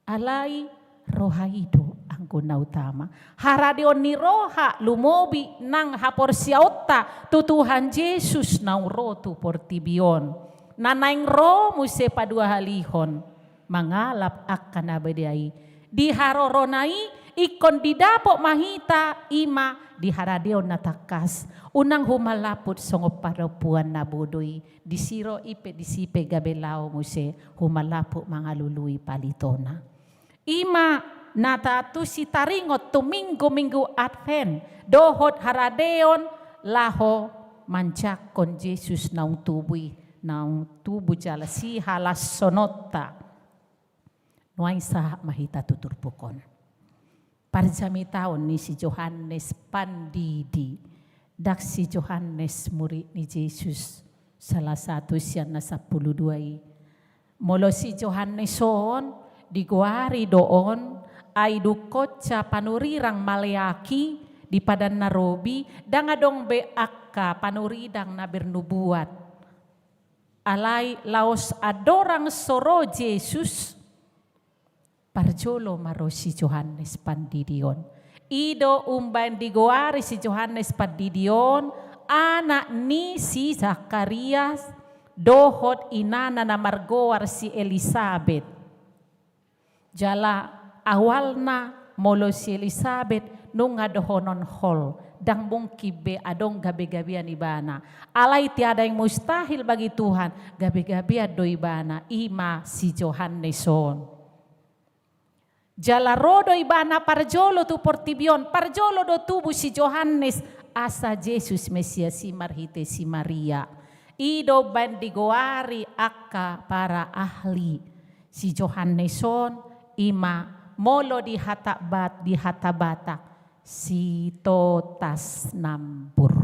D: Alai roha ido angguna utama. Haradeon ni roha lumobi nang haporsiaota tu Tuhan Yesus nang rotu Portibion. Nanaing ro muse padua halihon. Mangalap akan abadiai. Di haroronai ikon didapok mahita ima di haradeon natakas. Unang humalaput songop parapuan na budoy. Di siro ipe disipe gabelao muse humalaput mga lului palitona. Ima natatu si taringot tuminggo-minggo advent. Dohot haradeon laho manjak kon Jesus naung tubuy jala si halas sonota. Nuay sa mahita tuturpukon. Parjami taon ni si Johannes Pandidi. Dak si Johannes murid ni Jesus. Salah satu siya na 12. Molo si Johannes son diguari doon ay dukot sa panurirang malayaki di padan narobi dangadong beaka panuridang na bernubuat. Alay laos adorang soro Jesus. Parjolo maro si Johannes Pandidion. Ido umban diguari si Johannes Pandidion, anak ni si Zakarias, dohot inana na margoar si Elizabeth. Jala awalna molo si Elizabeth nung adohonon hol, dang mungkibe adong gabi-gabian ibana. Alay tiada yang mustahil bagi Tuhan, gabi-gabian do ibana, ima si Johanneson. Jala rodo ibana parjolo tu portibion, parjolo do tubuh si Johannes asa Jesus Mesias si marhite si Maria. Ido bandigoari akka para ahli si Johanneson ima molo di hatabata si totas nampur.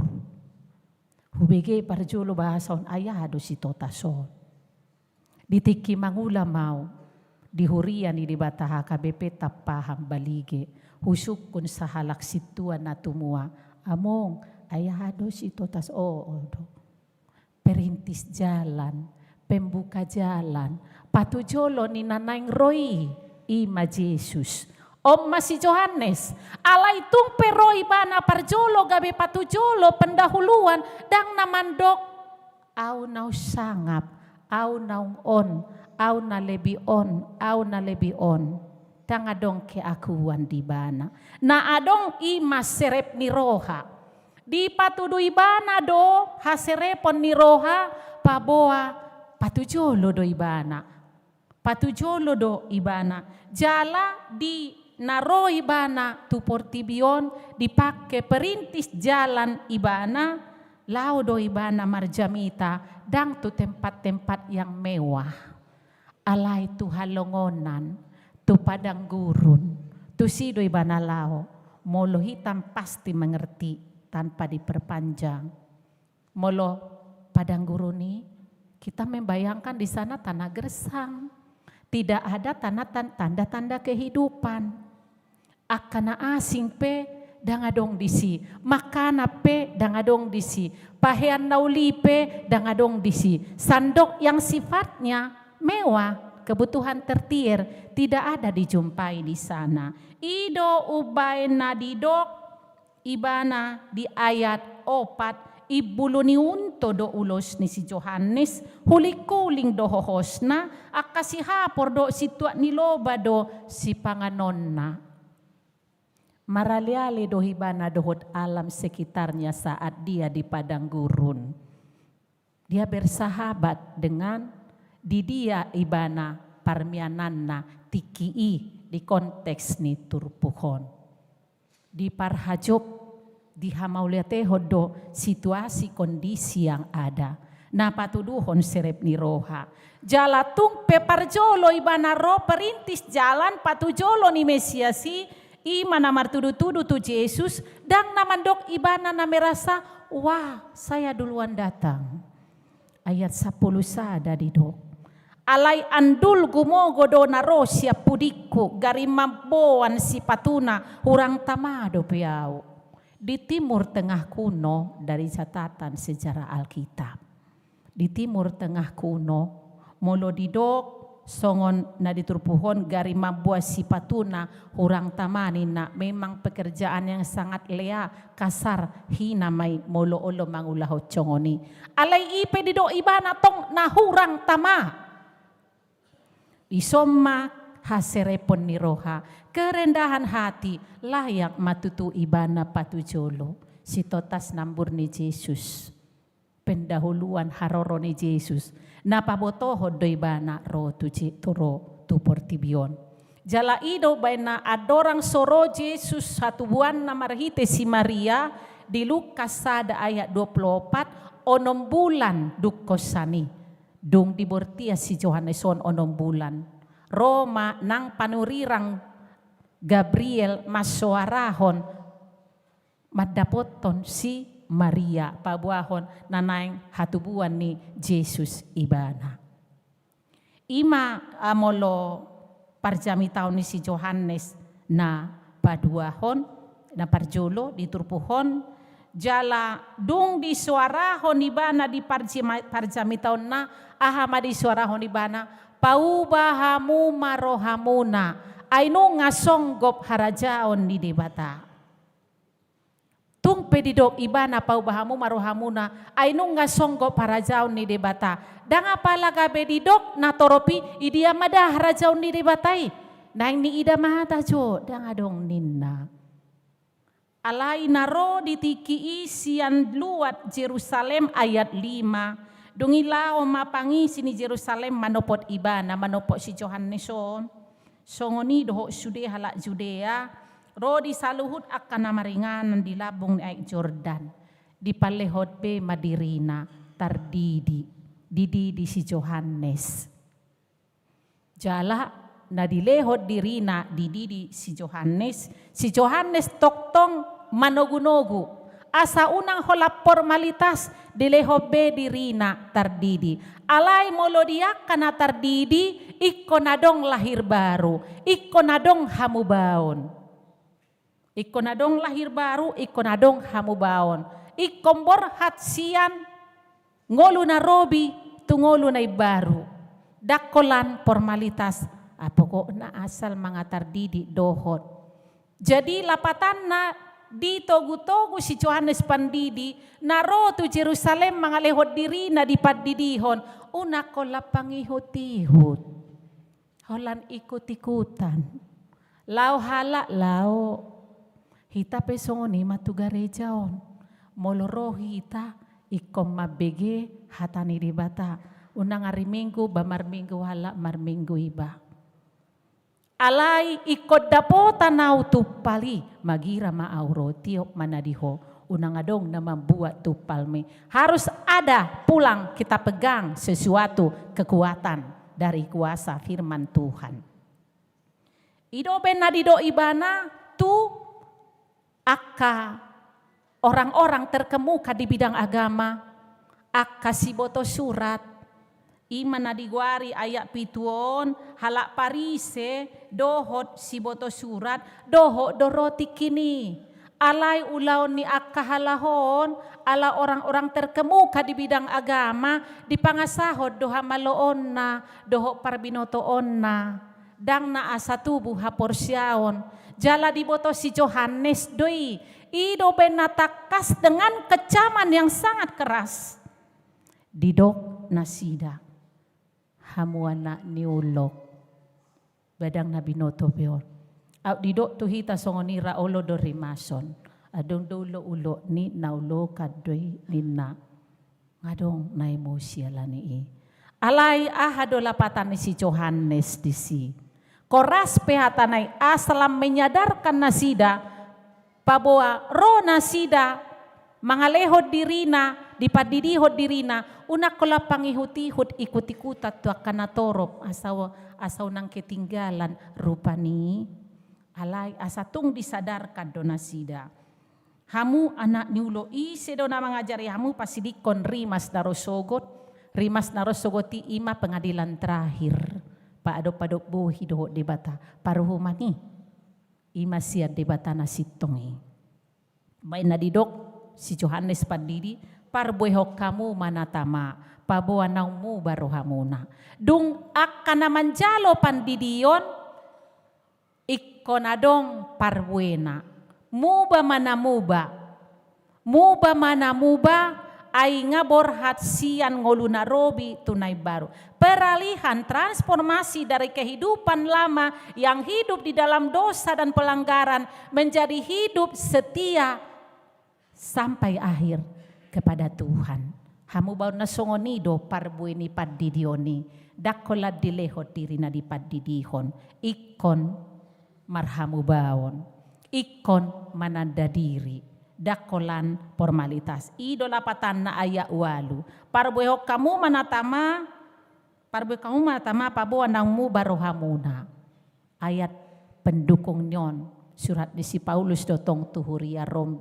D: Hubege parjolo bahason ayado si totason. Ditiki mangula mau. Dihurian ni di bataha KBP tapaham balige husuk kun sa halak situan na tumua among ayado si totas do perintis jalan pembuka jalan patujolo ni nanaing Roy ima Jesus Om si Johannes alay tung peroi bana parjolo gabe patujolo pendahuluan dang namandok au nau sangap au naung on au na lebi on tangadong ke akuan di bana na adong ima serep ni roha di patudui bana do haserepon ni roha paboa patujolo do ibana jala di naro ibana tu portibion dipake perintis jalan ibana lau do ibana marjamita dang tu tempat-tempat yang mewah. Alay tu halongonan, tu padang gurun, tu sido ibanalao, molo hitam pasti mengerti tanpa diperpanjang. Molo padang gurun ini kita membayangkan di sana tanah gersang, tidak ada tanda-tanda kehidupan. Akana asing pe dangadong disi, makana pe dangadong disi, pahean nauli pe dangadong disi, sandok yang sifatnya mewah, kebutuhan tertier tidak ada dijumpai di sana. Ido ubay na didok ibana di ayat 4 ibuluni unto do ulos ni si Johannes hulikuling do hohosna akasihapor do situa niloba do si panganonna. Maraliali do hibana dohot alam sekitarnya saat dia di padang gurun. Dia bersahabat dengan di dia ibana parmiananna tikii di konteks ni turpuhon. Di parhajok di hamauliate hodo situasi kondisi yang ada. Na patuduhon serep ni roha. Jalatung peparjolo ibana ro perintis jalan patujolo ni Mesiasi ima namar tudu-tudu tu Yesus dan namandok ibana na merasa wah saya duluan datang. Ayat 10 sada didok. Alay andul gumogo do naro siya pudiku garimamboan si patuna hurang tamado piau. Di timur tengah kuno dari catatan sejarah Alkitab. Di timur tengah kuno molo didok songon na diturpuhon gari mabuah sipatuna hurang tamani na memang pekerjaan yang sangat lea kasar hina may molo-olo mangulahot congoni. Alay ipe dido ibana tong na hurang tama. Isomma haserepon ni roha kerendahan hati layak matutu ibana patujolo. Si totas nambur ni Yesus. Pendahuluan haroro ni Yesus. Napabotoho doy bana ro tu portibion. Jala ido baina adorang soro Yesus satu buwan na marhite si Maria di Lukas 1 ayat 24 onom bulan dukkosani. Dung dibortia si Johanneson onom bulan. Roma nang panurirang Gabriel masoarahon madapoton si Maria pabuahon nanaing hatubuan ni Yesus ibana. Ima amolo parjami taon ni si Johannes na paduahon na parjolo diturpuhon jala dung di suarahon ibana di parjami taon na ahama di suarahon ibana paubahamu marohamuna ainu ngasonggop harajaon ni debata. Tung pedidok ibana paubahamu marohamuna ainu ngasonggop harajaon ni debata. Dang apalaga bedidok na toropi idia madah harajaon ni debatai. Nang ni ida mahata jo dang adong ninna. Alai naro ditiki isian luat Jerusalem ayat 5. Dungilao mapangi sini Jerusalem manopot ibana manopot si Johanneson. Songoni doho sude halak Judea. Ro di saluhut akan namaringanan di labung air Jordan. Di palehot pe madirina tardidi. Didi si Johannes. Jala na dilehot dirina didi si Johannes. Si Johannes toktong manogunogu. Asa unang holap formalitas dilehot be dirina tardidi. Alay molodiak kana tardidi ikonadong lahir baru. Ikonadong hamubaon. Ikonadong lahir baru, ikonadong hamubaon. Ikombor hatsian ngolu na robi tungolu na baru. Dakolan formalitas apoko na asal mga tardidi dohot. Jadi lapatan na di togu-togu si Johannes Pandidi naro tu Jerusalem mga lehot diri na dipadidihon una ko lapangihut-ihut. Holan ikut-ikutan. Lao hala lao. Hita pesongoni matugarejaon. Molorohi hita ikom mabege hatani dibata. Unang hari minggu ba marminggu hala marminggu iba. Alay ikod dapo tanaw tupali magira maauro tiop manadiho. Unang adong na membuat tupalme. Harus ada pulang kita pegang sesuatu kekuatan dari kuasa firman Tuhan. Ido ben nadido ibana tu aka orang-orang terkemuka di bidang agama aka siboto surat iman nadigwari ayat pituon halak parise dohot siboto surat dohot doroti kini alay ulaon ni aka halahon ala orang-orang terkemuka di bidang agama di pangasahod doha maloon na dohot parbinotoon na dang na asa tubuh haporsyaon. Jala diboto si Johannes doi. Ido benatakas dengan kecaman yang sangat keras. Didok nasida. Hamuana niulok. Badang nabi noto beon. Au didok tuhita songonira olo do rimason. Adong dolo ulo ni naulo kadoi nina. Ngadong na emosya lani. Alay ahado lapatan si Johannes disi. Koras pehatanay asalam menyadarkan nasida paboa ro nasida mangalehod dirina dipadidihod dirina unak kola pangihut-ihut ikut-ikutat tu akan natorop asaw nang ketinggalan rupani alay asatung disadarkan do nasida hamu anak niulo ise do na mangajari hamu pasidikon rimas narosogoti ima pengadilan terakhir. Paadop-adop buhi dohot debata paruhumani imasiad debata na sitongi. May nadidok si Johannes Pandidi parbuehok kamu manatama, pabuanaw mo barohamuna. Dung akan naman jalo pandidion, ikonadong parbuena. Muba manamuba ay nga borhat siyan ngolunarobi tunay baru. Peralihan transformasi dari kehidupan lama yang hidup di dalam dosa dan pelanggaran menjadi hidup setia sampai akhir kepada Tuhan. Hamu bau na songonido parbueni paddidioni dakola dilehot diri na dipaddidihon ikon marhamu baon ikon mananda diri dakolan formalitas idola patan na aya walu parbuehok kamu manatama pabuan nangmu barohamuna ayat pendukung nyon surat di si Paulus dotong tuhuria Rom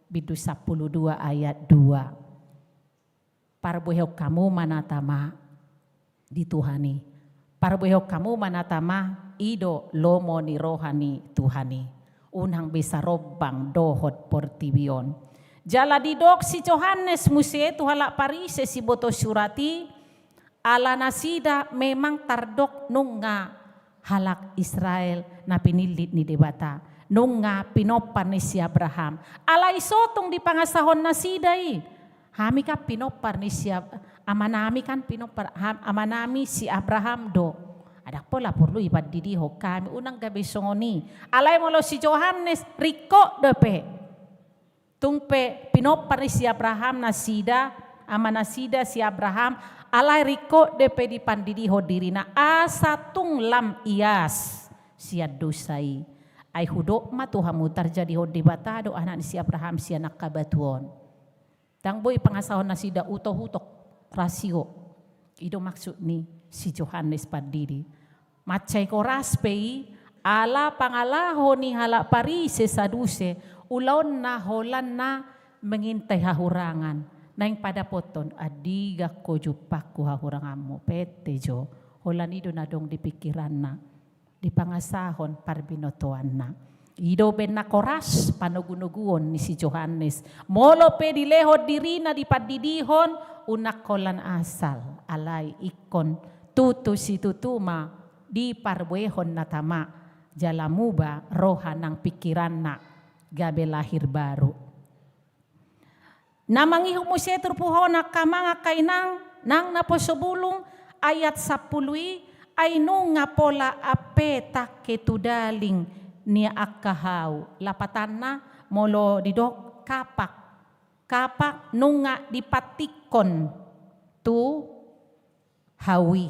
D: bidu 12 ayat 2 parbuehok kamu manatama dituhani parbuehok kamu manatama ido lomo ni rohani Tuhani unang bisa robang dohot portibion. Jala didok si Johannes muse tuhala parise si boto surati ala nasida memang tardok nunga halak Israel na pinilit ni debata nunga pinopan ni si Abraham. Ala isotong di pangasahon nasidai. Hami ka pinopar ni si amanami kan pinopar amanami si Abraham do. Adak pola perlu ibad didiho kami unang gabi songoni. Alay mo lo si Johannes riko depe. Tungpe pinopar ni si Abraham nasida amanasida si Abraham alay riko depe di pandidiho dirina asa tunglam ias siya dosai. Ay hudok matuhamu terjadi hodi batado anak ni si Abraham si anak kabatuon. Tang boy pangasahon nasida utoh-utok rasio. Ido maksud ni si Johannes padiri. Macay koraspei ala pangalaho ni hala parise saduse ulon na holan na mengintay hahurangan. Naing pada poton adiga ko jupaku hahurangan mo pete jo. Holan ido na dong dipikiran na. Di pangasahon parbinotoan na. Ido ben na koras panugunuguon ni si Johannes. Molo pe dilehod diri na di padidihon unak kolan asal alay ikon tutu si tutuma di parbuehon na tama jalamuba roha ng pikiran na gabe lahir baru. Namangihu mo siya turpuho na kamanga kainang nang naposobulong ayat 10 ay nung nga pola ape taketudaling niya akahaw lapatan na molo didok kapak nung nga dipatikon tu hawi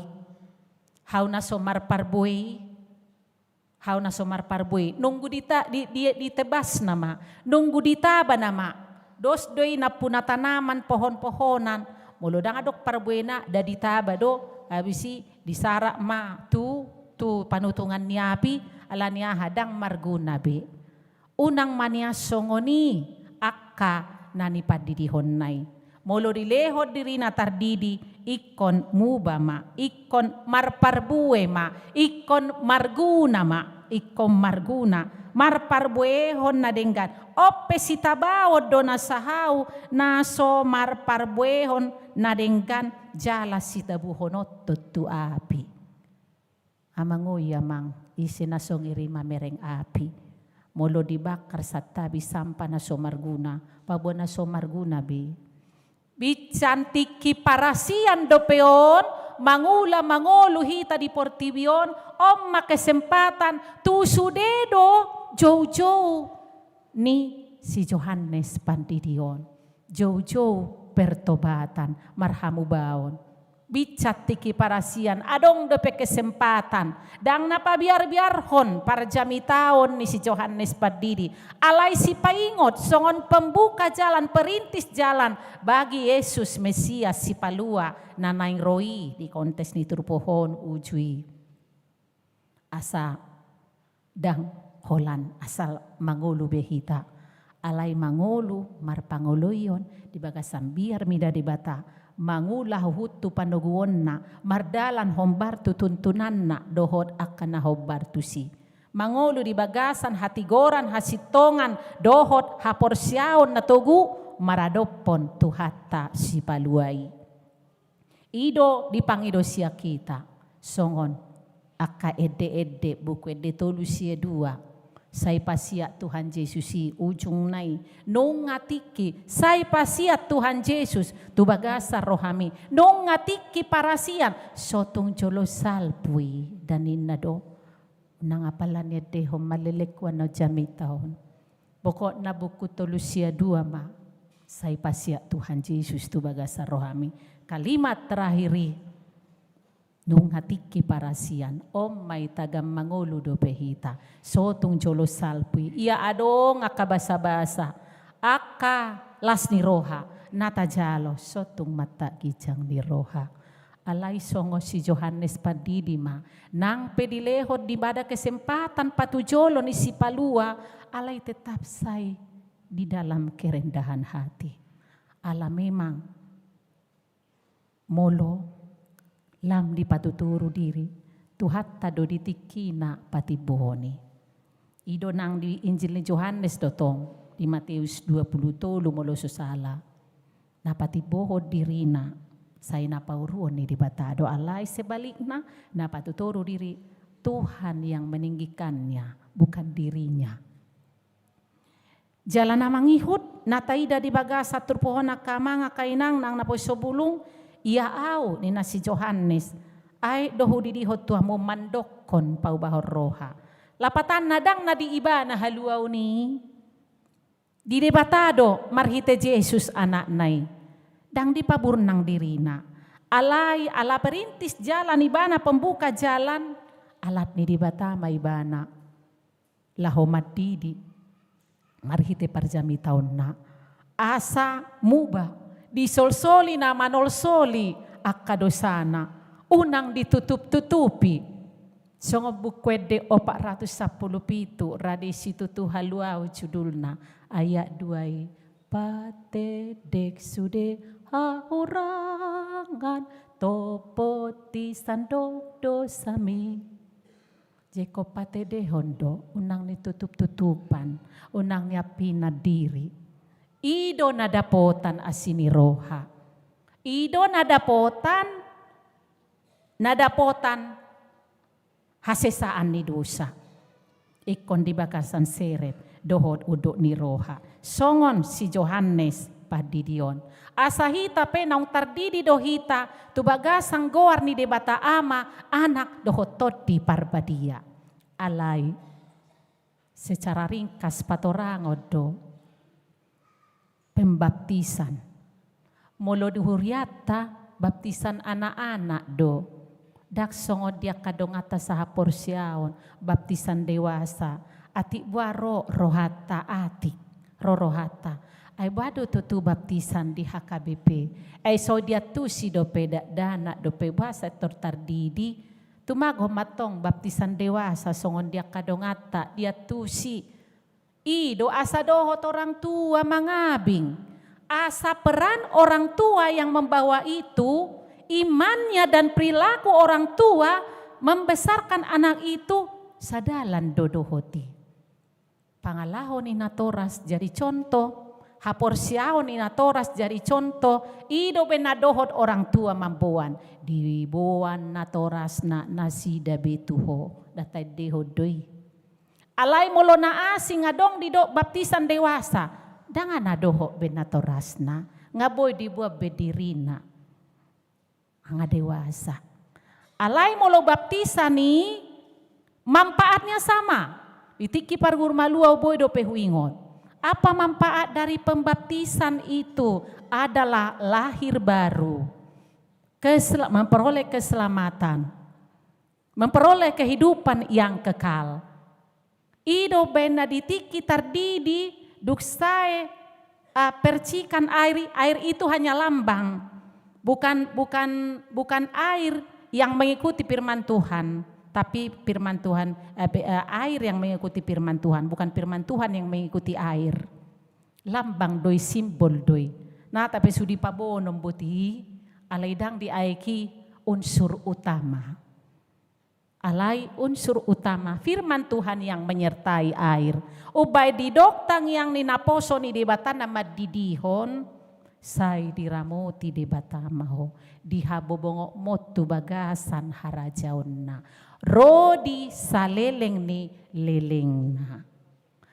D: haw na somar parbuy nunggu ditebas nama nunggu ditaba nama dos doy na punatanaman pohon-pohonan molo dang adok parbuena da ditaba do abisi disara ma tu panutungan niapi ala niya hadang marguna be unang mania songoni akka nani padidihon nai molo dilehod diri na tardidi ikon mubama ikon marparbue ma ikon marguna marparbuehon na denggan ope sitabawod do na sahaw na so marparbuehon na denggan jala sitabuhonot tutu api amangoy amang isinasong irima mereng api molo dibakar sa tabi sampa na so marguna pabo na so marguna be Bicantiki parasian dopeon, mangolo hita di portibion, omma kesempatan tu sudedo jojo ni si Johannes Pandidion. Jojo pertobatan marhamu baon. Bicatiki parasian adong dope kesempatan dang napabiar-biarhon para jami taon ni si Johannes Padidi alay si paingot songon pembuka jalan perintis jalan bagi Yesus Mesias si palua na naing roi di kontes ni turpohon ujui asa dang holan asal mangulu behita alay mangulu marpangoloyon di bagasam biar mida di bata mangulah hutu panuguon na mardalan hombartu tuntunan na dohod akan na hombartu si mangulu di bagasan hatigoran hasitongan dohod haporsyaon na tugu maradopon tuhata si paluai. Ido dipangido sia kita songon aka ede buku ede tolu sia dua. Sai pasia Tuhan Yesus si ujung nai nong ngatiki sai pasia Tuhan Yesus tu bagasa rohami nong ngatiki parasian sotong jolo salpui dan inado nang apalan ede hom malelekwan no jami tahun pokok na buku tolusia dua ma sai pasia Tuhan Yesus tu bagasa rohami kalimat terakhiri nung hatiki parasian om may tagam mangolo do pehita sotong jolo salpui ia adong aka basa-basa aka las ni roha natajalo sotong mata gijang ni roha alay songo si Johannes Padidima nang pedilehod di bada kesempatan patujolo ni si palua alay tetap say di dalam kerendahan hati ala memang molo lam di patuturu diri tuhat tado ditikina patibohoni ido nang di Injil ni Johannes dotong di Matius 20 molo susala na patiboho dirina say napauruon ni dibatado alay sebalikna na patuturu diri Tuhan yang meninggikannya bukan dirinya jalan namangihut nataida di bagasa turpohon nakamanga kainang nang naposobulung ia au ni nasi Johannes ay dohu didihot tuah mo mandokon pau bahor roha lapatan nadang na di iba na haluaw ni di debatado marhite Jesus anak nai dang di paburnang dirina alay ala perintis jalan ibana pembuka jalan alat ni dibatama ibana lahomat didi marhite parjami taon na asa muba di sol-soli na manol-soli akadosana unang ditutup-tutupi songo bukwede 417 radisi tutu haluau judulna ayat 2 pate dek sude haurangan topoti sandok dosami jeko pate de hondo unang ditutup-tutupan unang nyapina diri ido nadapotan asini roha. Ido nadapotan hasesaan ni dosa. Ikon di bakasan serep dohod udok ni roha. Songon si Johannes Padidion. Asahita penang tardidi dohita tubagasang goar ni debata ama anak dohotot di parbadia. Alay secara ringkas patorangod do pembaptisan. Molo duhuriata baptisan anak-anak do. Dak songod dia kadong atas saha porsiaon baptisan dewasa. Ati buaro rohata atik. Rohata. Ay bado tutu baptisan di HKBP. Ay so dia tusi do peda dana do pe bahasa tortardidi. Tumago matong baptisan dewasa songon dia kadong ata dia tusi. Ido asa dohot orang tua mangabing. Asa peran orang tua yang membawa itu, imannya dan perilaku orang tua membesarkan anak itu sadalan dodohoti. Pangalahon inatoras jadi contoh, haporsiaon inatoras jadi contoh, ido benadohot orang tua mampuan. Dibuan natoras na nasi dabetuho, datai dehodoi. Alay molo na asing adong didok baptisan dewasa. Dangan adoho benatorasna. Ngaboy dibuat bedirina. Anga dewasa. Alay molo baptisan ni manfaatnya sama. Itiki pargur maluaw boy do pehuingon. Apa manfaat dari pembaptisan itu? Adalah lahir baru. Memperoleh keselamatan. Memperoleh kehidupan yang kekal. Ido bena ditiki tardidi duksae percikan air itu hanya lambang, bukan air yang mengikuti firman Tuhan, tapi firman Tuhan air yang mengikuti firman Tuhan, bukan firman Tuhan yang mengikuti air. Lambang doi simbol doi. Nah tapi sudi pabonom buti alaidang diaiki unsur utama. Alai unsur utama firman Tuhan yang menyertai air. Ubay di doktang yang ninaposo ni debata nama didihon, say diramuti debata maho, dihabobongo motu bagasan harajaon na. Rodi saleleng ni leleng na.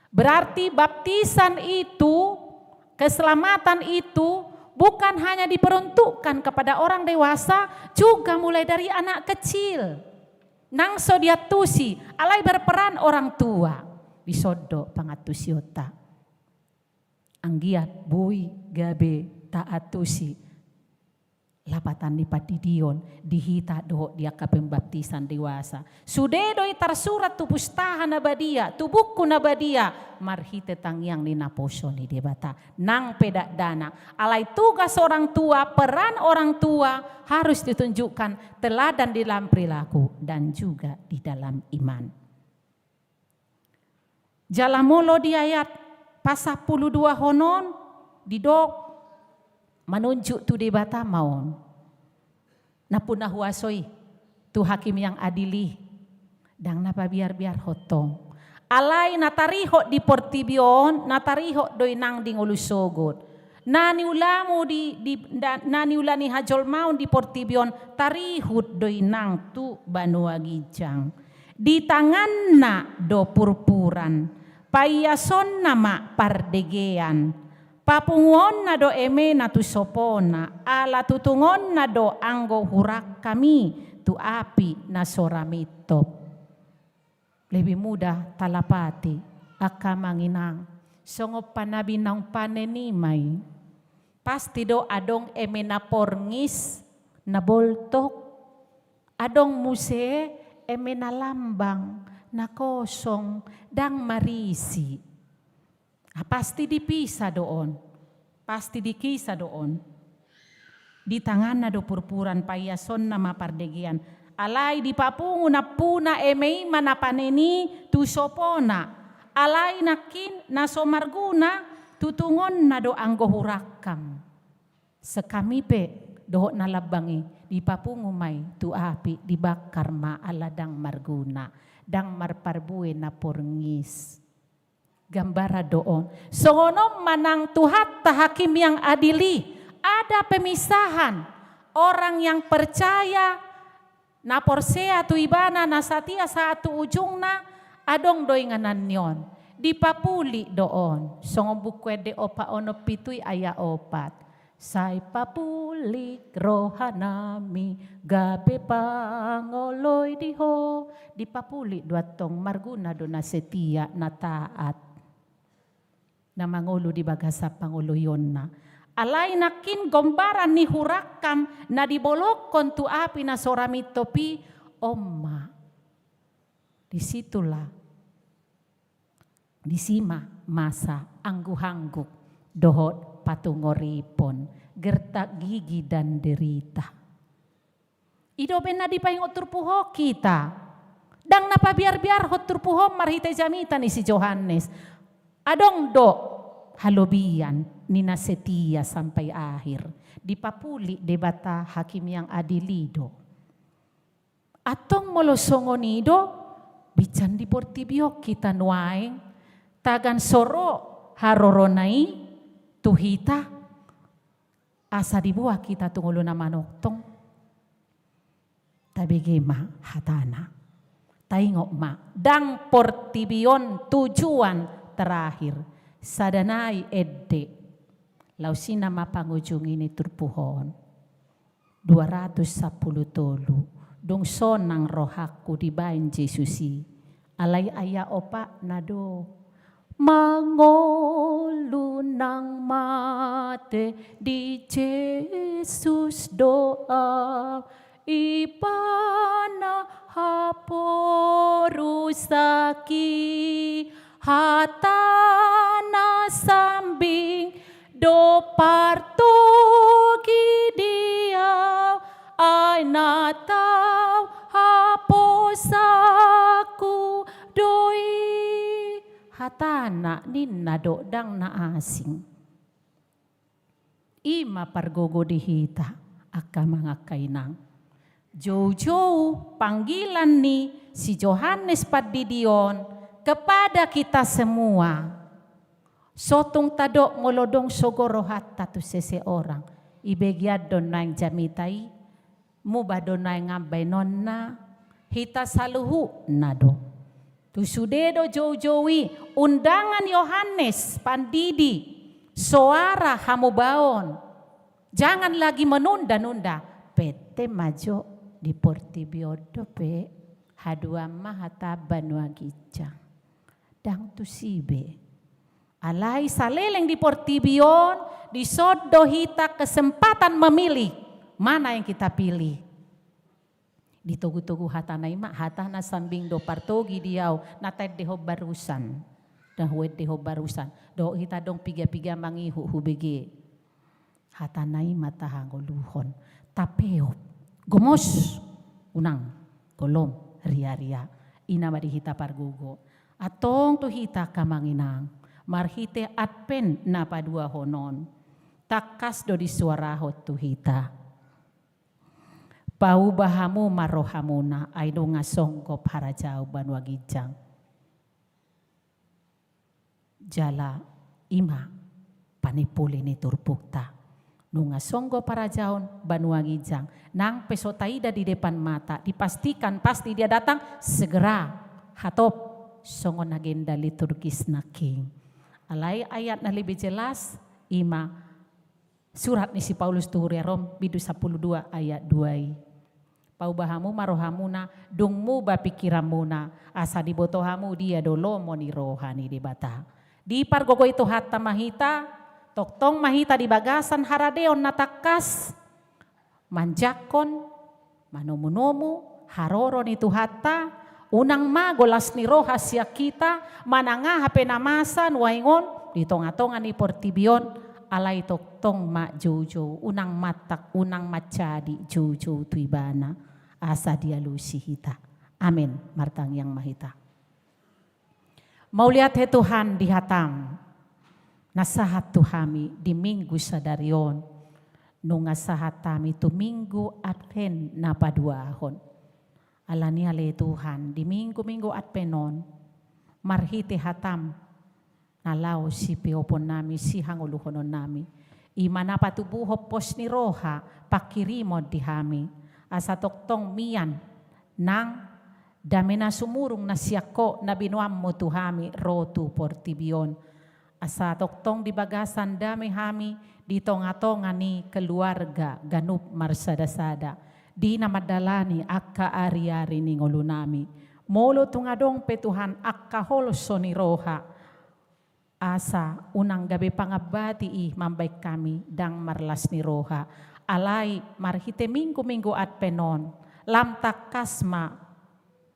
D: Berarti baptisan itu, keselamatan itu bukan hanya diperuntukkan kepada orang dewasa, juga mulai dari anak kecil. Nang sodiatusi, alai berperan orang tua. Bisodo pangatusiota. Anggiat bui gabe taatusi. Lapatan di patidion, dihita do dia kapembaptisan dewasa. Sudedoi tersurat tu pustahan nabadia, tu buku nabadia. Marhite tangyang ninaposo ni debata. Nang pedak dana. Alai tugas orang tua, peran orang tua harus ditunjukkan teladan di dalam perilaku dan juga di dalam iman. Jalamolo di ayat pasal 12 honon didok menunjuk tu debata maon. Napuna huasoi tu hakim yang adili dang napa biar hotong. Alai natariho di portibion, natariho doi nang di ngulusogot. Nani ulamu nani ulani hajol maun di portibion tarihut doi nang tu Banua Gijang. Di tanganna do purpuran, payason nama pardegean. Papungon na do eme na tu sopona, ala tutungon na do anggo hurak kami, tu api na soramitop. Lebih mudah talapati, akamanginang, songop panabi ng panenimay. Pasti do adong eme na porngis, na boltok, adong muse, eme na lambang, na kosong, dang marisi. Pasti dipisa doon. Pasti dikisa doon. Di tangan na do purpuran payason na mapardegian. Alay di papungu na puna emei manapaneni tu sopona. Alay nakin na somarguna tutungon na do anggo hurakam. Sekamipe dohot na labangi di papungu may tu api dibakar ma aladang marguna. Dang marparbue na porngis. Gambara doon. Songonom manang tuhat tahakim yang adili. Ada pemisahan. Orang yang percaya na porsea tu ibana na satia satu ujung na adong doy nganan yon. Dipapuli doon. Songom bukwede opa ono pitui aya opat. Say papulik rohanami gabe pangoloy diho. Dipapuli duatong marguna do na setia na taat. Na mangulo di bagasa panguluyon na. Alay nakin gombaran ni hurakam na dibolok kontu api na soramitopi omma. Disitulah disima masa anggu-hangguk dohot patungoripon gertak gigi dan derita. Idoben na di payung oturpuho kita. Dang napa biar-biar hoturpuho marhite jamitan isi Johannes. Adong do halobian nina setia sampai akhir. Dipapuli debata hakim yang adilido. Atong molosongonido bican di portibio kita nuaeng tagan soro haroronai tuhita asa dibuah kita tungulo na manoktong. Tabigema hatana. Taingok ma dang portibion tujuan terakhir sadanai edde lausina mapangujung ini turpuhon 210 tolu dong sonang rohaku dibain Jesusi alai aya opa nado mangolunang mate di Jesus doa ipana haporusaki hatana sambing do partogi dia ay nataw haposaku doi hatana ninna do dang na asing ima pargogo dihita akka mga kainang Jauh-jauh panggilan nih si Yohanes Padidion kepada kita semua. Sotong tadok molodong sogorohat tatu seseorang. Ibegiad don na yang jamitai. Muba don na yang ngambay nonna. Hita saluhu na do. Tusudedo jauh-jauhi undangan Yohanes Pandidi. Suara hamubaon. Jangan lagi menunda-nunda. Pete majo di Portibiodo pe hadua mahata Banua Gijang. Dang tu sibe. Alai saleleng di Portibion, di sodo hita kesempatan memilih mana yang kita pilih. Di tugu-tugu hatana ima hatana sambing do partogi diau natai deho barusan. Dah wed deho barusan. Do hita dong piga-piga mangihu hubege. Hatana ima tahangoluhon. Tapeo gomos unang golom ria-ria ina madi hita pargugo atong tu hita kamanginang marhite atpen na padua honon takas do di suarahot tu hita pau bahamu marohamuna aido ngasongkop harajau Banua Gijang jala ima panipuli ni turpukta nunga songgo para jaon Banua Gijang nang pesotaida di depan mata dipastikan pasti dia datang segera hatop songon agenda liturgis na king alai ayat na lebih jelas ima surat ni si Paulus tuhuri Rom bidu 12 ayat 2 pau bahamu marohamuna dungmu bapikiramuna asa dibotohamu dia dolomo ni rohani di bata di pargogo itu hatta mahita toktong mahita di bagasan haradeon natakas manjakon manomu-nomu haroron itu hatta unang magolas ni roha siya kita mananga hape namasan waingon di tonga-tonga ni Portibion alay toktong ma jojo unang matak unang macadi jojo tuibana asa dia lusi hita amin martang yang mahita mau lihat he Tuhan di hatam nasahat tuhami di minggu sadarion nung nasahat tami tu minggu adven na paduahon alani ale Tuhan di minggu advenon marhite hatam nalaw si piopon nami si hanguluhonon nami imana patubuho pos ni roha pakirimo di hami asa toktong mian nang dami na sumurong na siyako na binuam mo tuhami rotu Portibion asa toktong di bagasan dami hami di tonga-tonga ni keluarga ganup marsadasada di namadalani akka ari-ari ni ngolunami molo tungadong petuhan akka holso ni roha asa unang gabi pangabati mambaik kami dang marlas ni roha alay marhite minggu adpenon lamtak kasma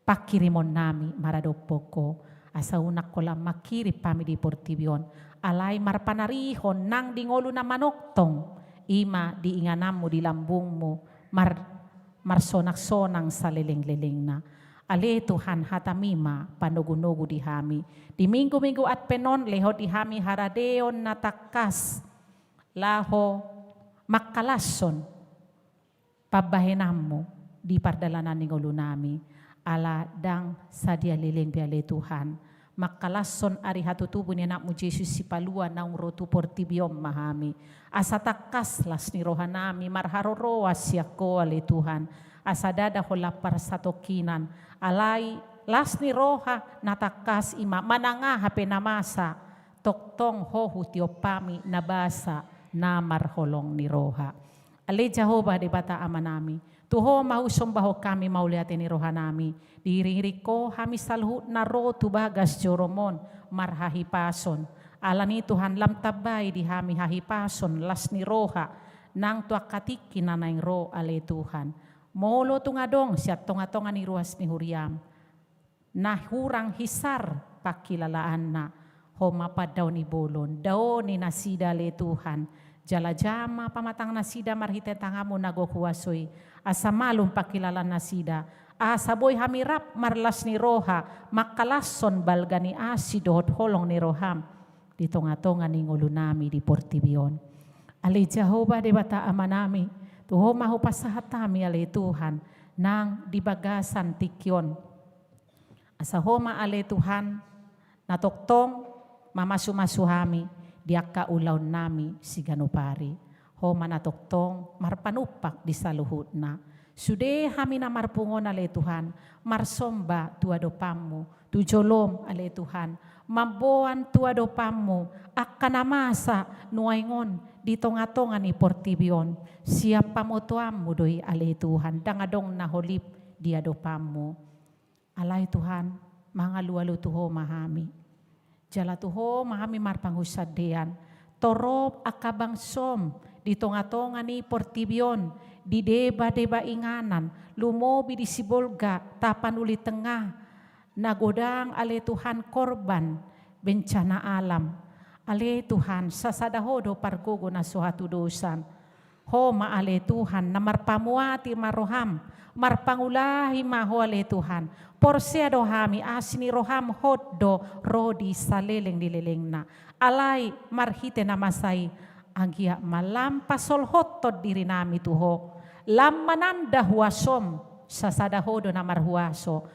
D: pakirimon nami maradopoko asa unak ko lang makiri pami di Portibion alay marpanarihon nang dingolo na manoktong ima di inganamu di lambungmu marsonak-sonang sa leleng-leleng na ale Tuhan hatamima panugunugo di hami di minggu at penon leho di hami haradeon na takas laho makalason pabahenamo di pardalanan ni ngolo nami ala dang sadia leleng biale Tuhan makalason ari hatutubo ni anak mo Jesus si palua naung rotu Portibion mahami asa takas las ni roha nami marharoroa siya ko ale Tuhan asa dada ho lapar sa tokinan alay las ni roha natakas ima mananga hape namasa toktong hohu tiopami nabasa na marholong ni roha ale Jehovah di bata ama nami tuho mahusombaho kami mauliate ni roha nami diriri ko hami salhu na rotu bagas joromon marhahipason alani Tuhan lam tabay di hami hahipason las ni roha nang tuakatiki na naing ro ale Tuhan molo tungadong siya tonga-tonga ni ruas ni Huriam na hurang hisar pakilalaan na homapad daw ni bolon daw ni nasida ale Tuhan jalajama pamatang nasida marhite tangamu nagokuwasoy asa malum pakilala nasida asa boy hamirap marlas ni roha makalason balga ni asidohot holong ni roham di tonga-tonga ni ngulunami di Portibion ali Jehovah de bata ama nami tuho mahu pasahatami ali Tuhan nang dibagasan tikyon. Asahoma ale Tuhan, natoktong mamasumasухami, diak kaulaw nami si ganupari. Homa natoktong marpanupak di saluhut na. Sude hami na marpungon ale Tuhan, marsomba tuadopamu, tujolom ale Tuhan, mamboan tuadopamu, akanamasa nuaingon di tonga-tonga ni portibion, siap pamutuamu doi ale Tuhan, dangadong naholip di adopamu. Alay Tuhan, mga luwalu tuho mahami. Jala tuho mahami marpanghusadean, torop akabang som, di tonga-tonga ni portibion, di deba-deba inganan, lumobi di sibolga, tapan uli tengah, nagodang ale Tuhan korban, bencana alam. Ale Tuhan, sasadahodo pargogo na suhatu dosan. Homa ale Tuhan, na marpamuati maroham, marpangulahi maho ale Tuhan. Porseado hami asini roham hoddo rodi saleleng dileleng na. Alay marhite na masay, agia malam pasol hotod diri nami tuho. Lam mananda huasom, sasadahodo na marhuaso,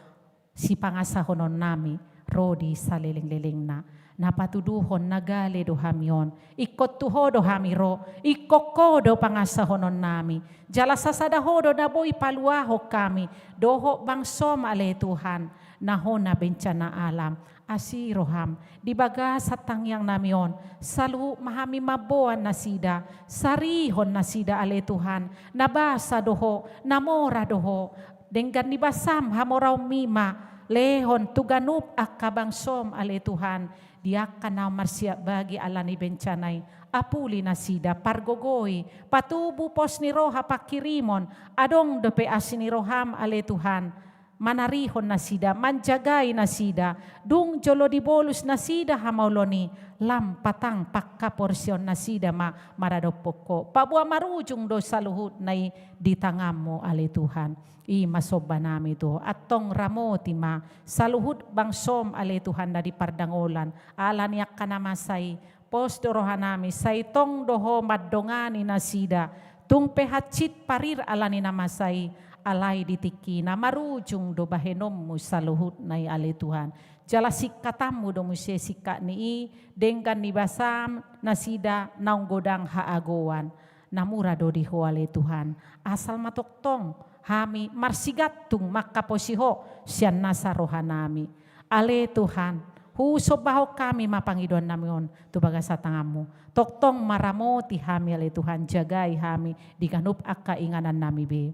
D: si pangasahonon nami, rodi saleleng-leleng na. Napatuduhon nagale do hamion, ikot tuhodo hamiro, ikokodo pangasahonon nami, jala sasadahodo na boy paluaho kami, doho bangsom ale Tuhan, nahona bencana alam, asiroham, dibaga sa tangyang namion, salu mahami maboan na sida, sarihon na sida ale Tuhan, nabasa doho, namora doho, denggan nibasam hamoraw mima, lehon tuganup akabangsom ale Tuhan, diak na marsya bagi ala ni bencanay, apuli na sida, pargogoy, patubu pos ni roha pakirimon, adong dope asin ni roham ale Tuhan, manarihon na sida, manjagay na sida, dung jolo di bolus na sida hamauloni, lampatang pakkaporsyon na sida maradopoko, pabua marujung do saluhut na di tangamu ale Tuhan. Masoba nami to atong ramoti ma saluhut bangsom ale Tuhan dari pardangolan ala niyak kanamasay postorohan nami saitong doho maddongani na sida tung pehatsit parir ala ni namasay alay ditiki na marujung do bahenom mo saluhut na ale Tuhan jala sikatamu do musye sika ni denggan ni basam na sida naung godang haagowan namura do diho ale Tuhan asal matoktong hami marsigatung makaposiho siyan nasa rohanami. Ale Tuhan, husobaho kami mapangidon namin tubaga sa tangamu. Toktong maramoti hami ale Tuhan, jagay hami, diganup akainganan nami be.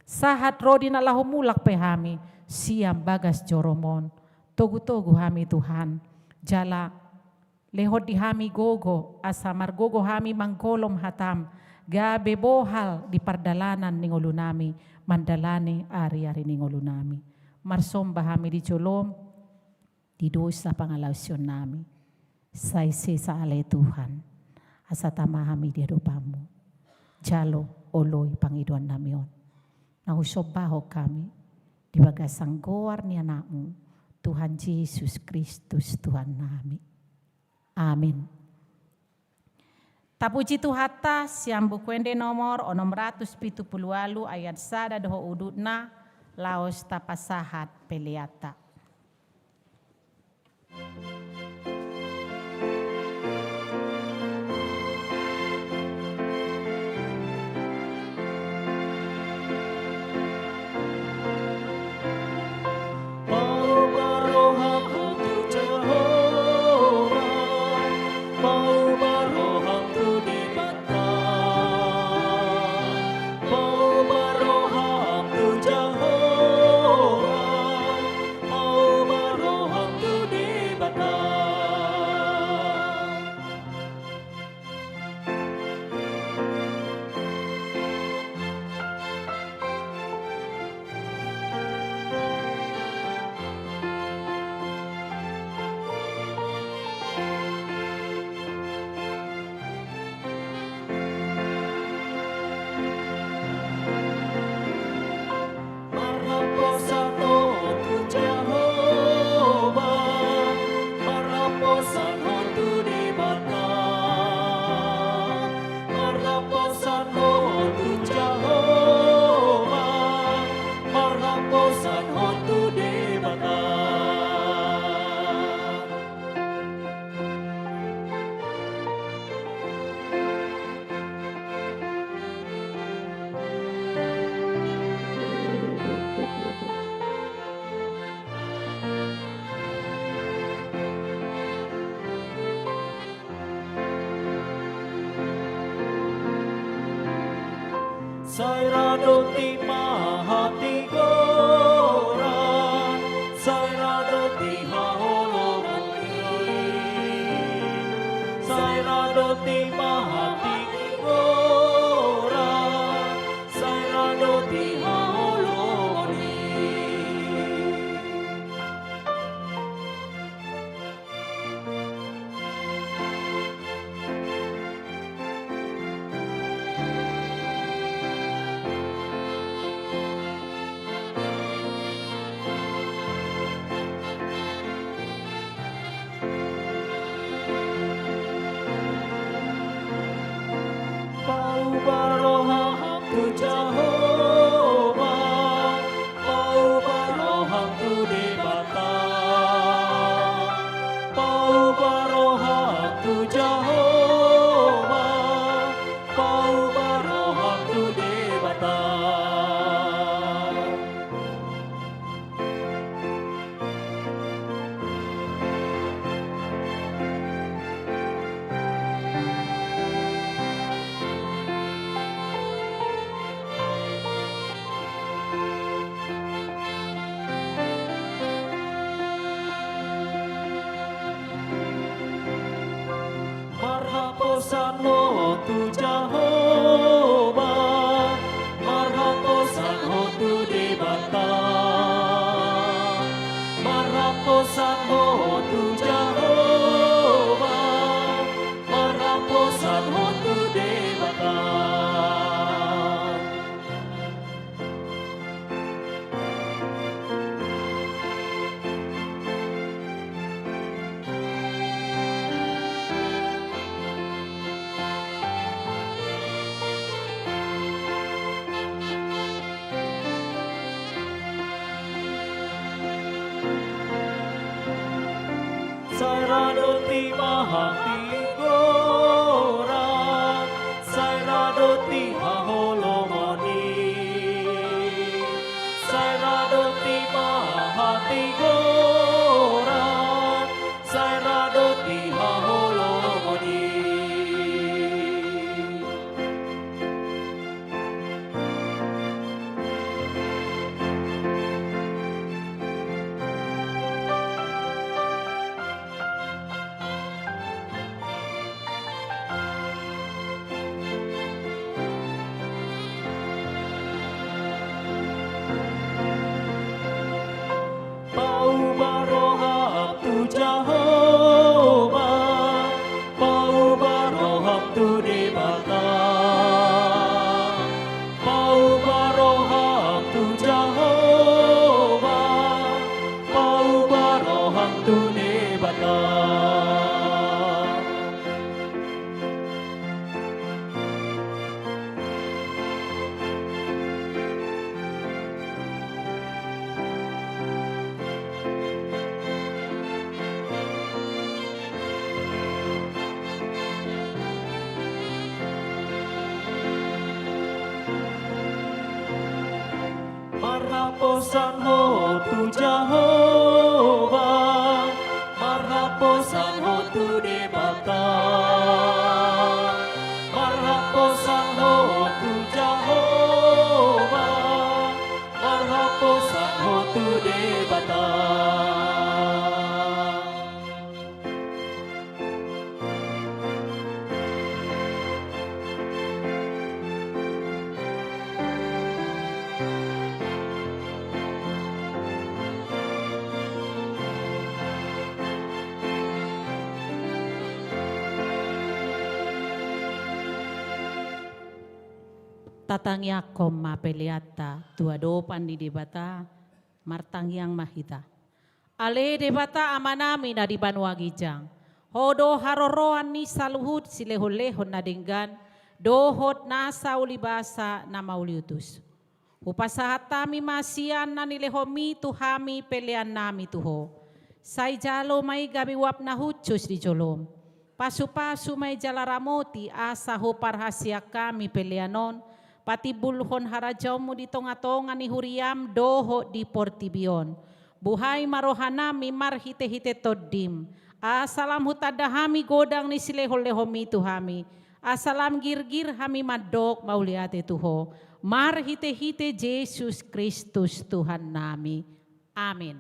D: Sahat rodi na lahumulak pe hami, siyam bagas joromon. Togu-togu hami Tuhan, jala lehod di hami gogo, asa margogo hami manggolom hatam, gabe bohal di pardalanan ningulu nami, mandalani ari-ari ningulu nami. Marsomba hami di jolom, di dosa pangalawsyon nami. Saisi sa ale Tuhan, asa tama hami di adopamu. Jalo oloy pangiduan namion. Nahusobaho kami, di bagasang goar ni anakmu, Tuhan Yesus Kristus Tuhan nami. Amin. Tapuji tuhata siambu kwende nomor 678 ayat sada doho udutna laos tapasahat peliata.
B: Jehovah, Sairadoti mahatigoran, Sairadoti haholomoni, Sairadoti mahatigoran, Sairadoti haholomoni. Paubaroham tu Jehovah, Paubaroham tu Debata, Paubaroham tu Jehovah, Paubaroham tu Debata. Marhaposan ho tu Jehovah, Marhaposan ho tu Debata, Marhaposan ho tu Jehovah, Marhaposan ho tu Debata. Sairadoti mahatigoran, Sairadoti haholomoni, Sairadoti mahatigoran, Sairadoti haholomoni. Paubaroham tu Jehovah, Paubaroham tu Debata, Paubaroham tu Jehovah, Paubaroham tu Debata. Marhaposan ho tu Jehovah, Marhaposan ho tu Debata, Marhaposan ho tu Jehovah, Marhaposan ho tu Debata.
D: Tatangyakom mapeliata, tuadopan di debata, martangyang mahita. Ale debata amanami na di Banua Gijang. Hodo haroroan ni saluhut silehon-lehon na dinggan, dohot nasa ulibasa na mauliutus. Upasahatami masian na nilehomi tuhami pelian nami tuho. Say jalo may gabiwap na hutsus di jolom. Pasu-pasu may jalaramoti asa ho parhasya kami pelianon, pati bulhon harajaw mo di tonga-tonga ni Huriam doho di Portibion. Buhay marohanami marhite-hite toddim. Asalam hutadahami godang ni sileho-lehomi tuhami. Asalam girgir hami madok mauliate tuho. Marhite-hite Yesus Kristus Tuhan nami. Amin.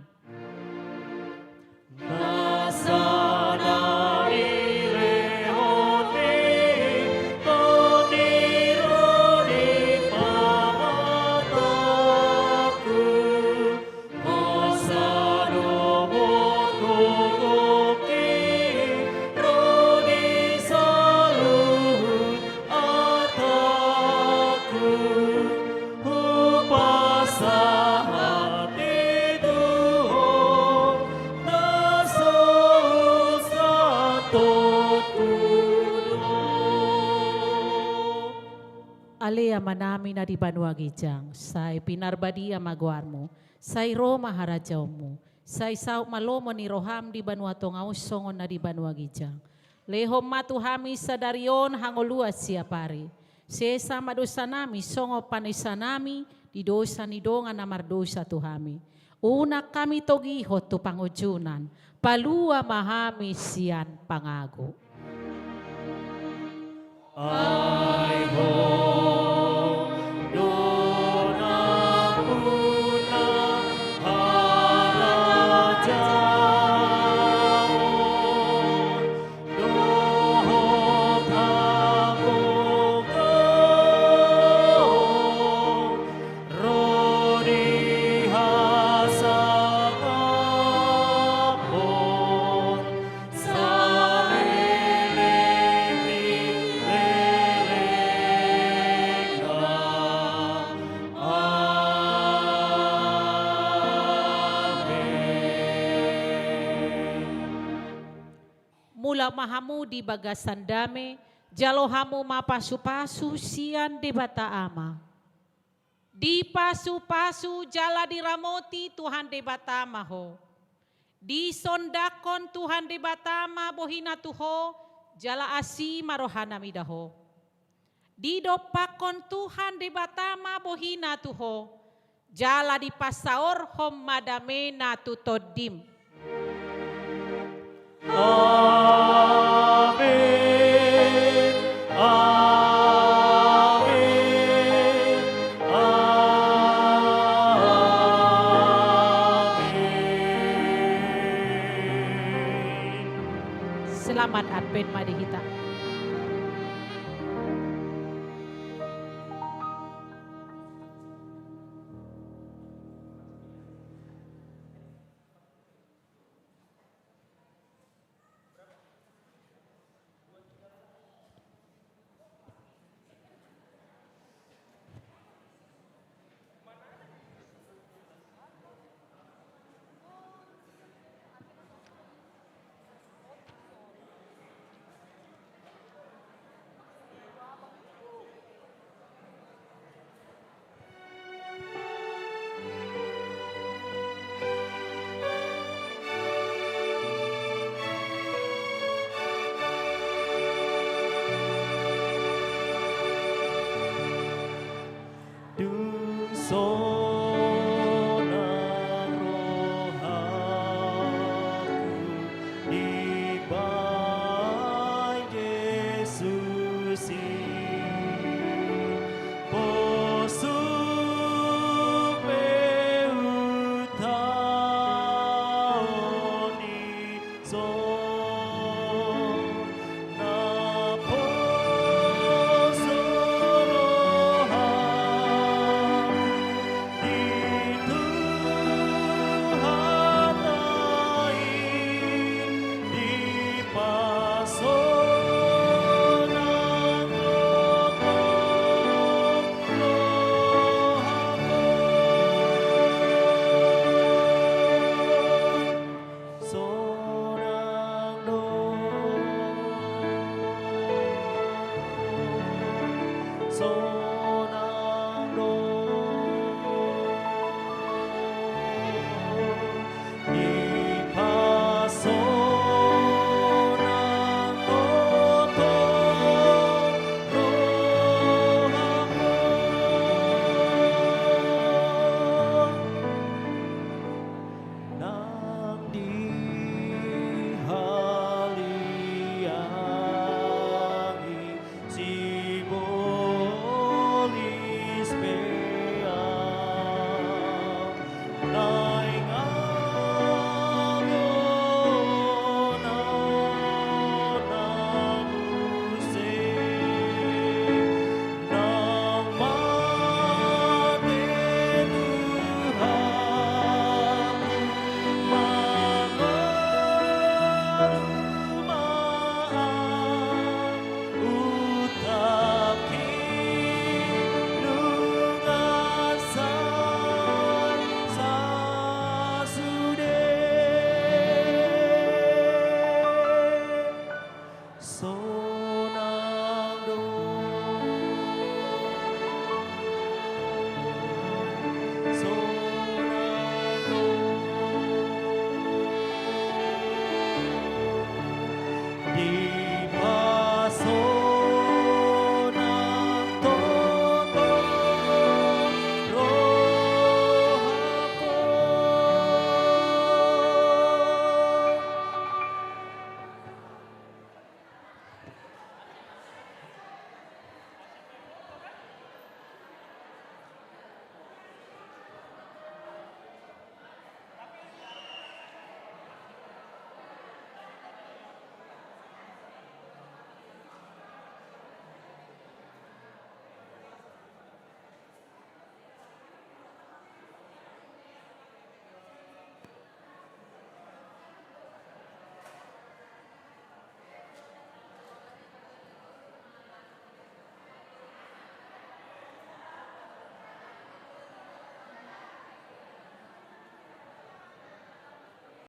D: Alea manami na di Banua Gijang, say pinarbadi amaguarmo, say Roma harajawmo, say sao malomo ni Roham di Banua Tongau songon na di Banua Gijang. Lehom matuhami sa darion hangolua siapari. Sesa madosa nami songo panisa nami di dosa ni donga na mardosa tuhami. Una kami togiho to pangujunan, palua mahami sian pangago.
B: Ay ho, dona puna harajaon, doho takogaon, rodi hasangapon,
D: mula mahamu di bagasan dame, jalohamu mapasu-pasu sian di bata ama. Di pasu-pasu jala diramoti Tuhan di bata maho. Di sondakon Tuhan di bata ma bohina tuho, jala asi marohana midaho. Di dopakon Tuhan di bata ma bohina tuho, jala di pasaor hom madame na tutodim.
B: Amin, amin, amin.
D: Selamat Advent Madihita.
B: Sonang rohaku di bay Yesus posu peutani son na poso Sibol di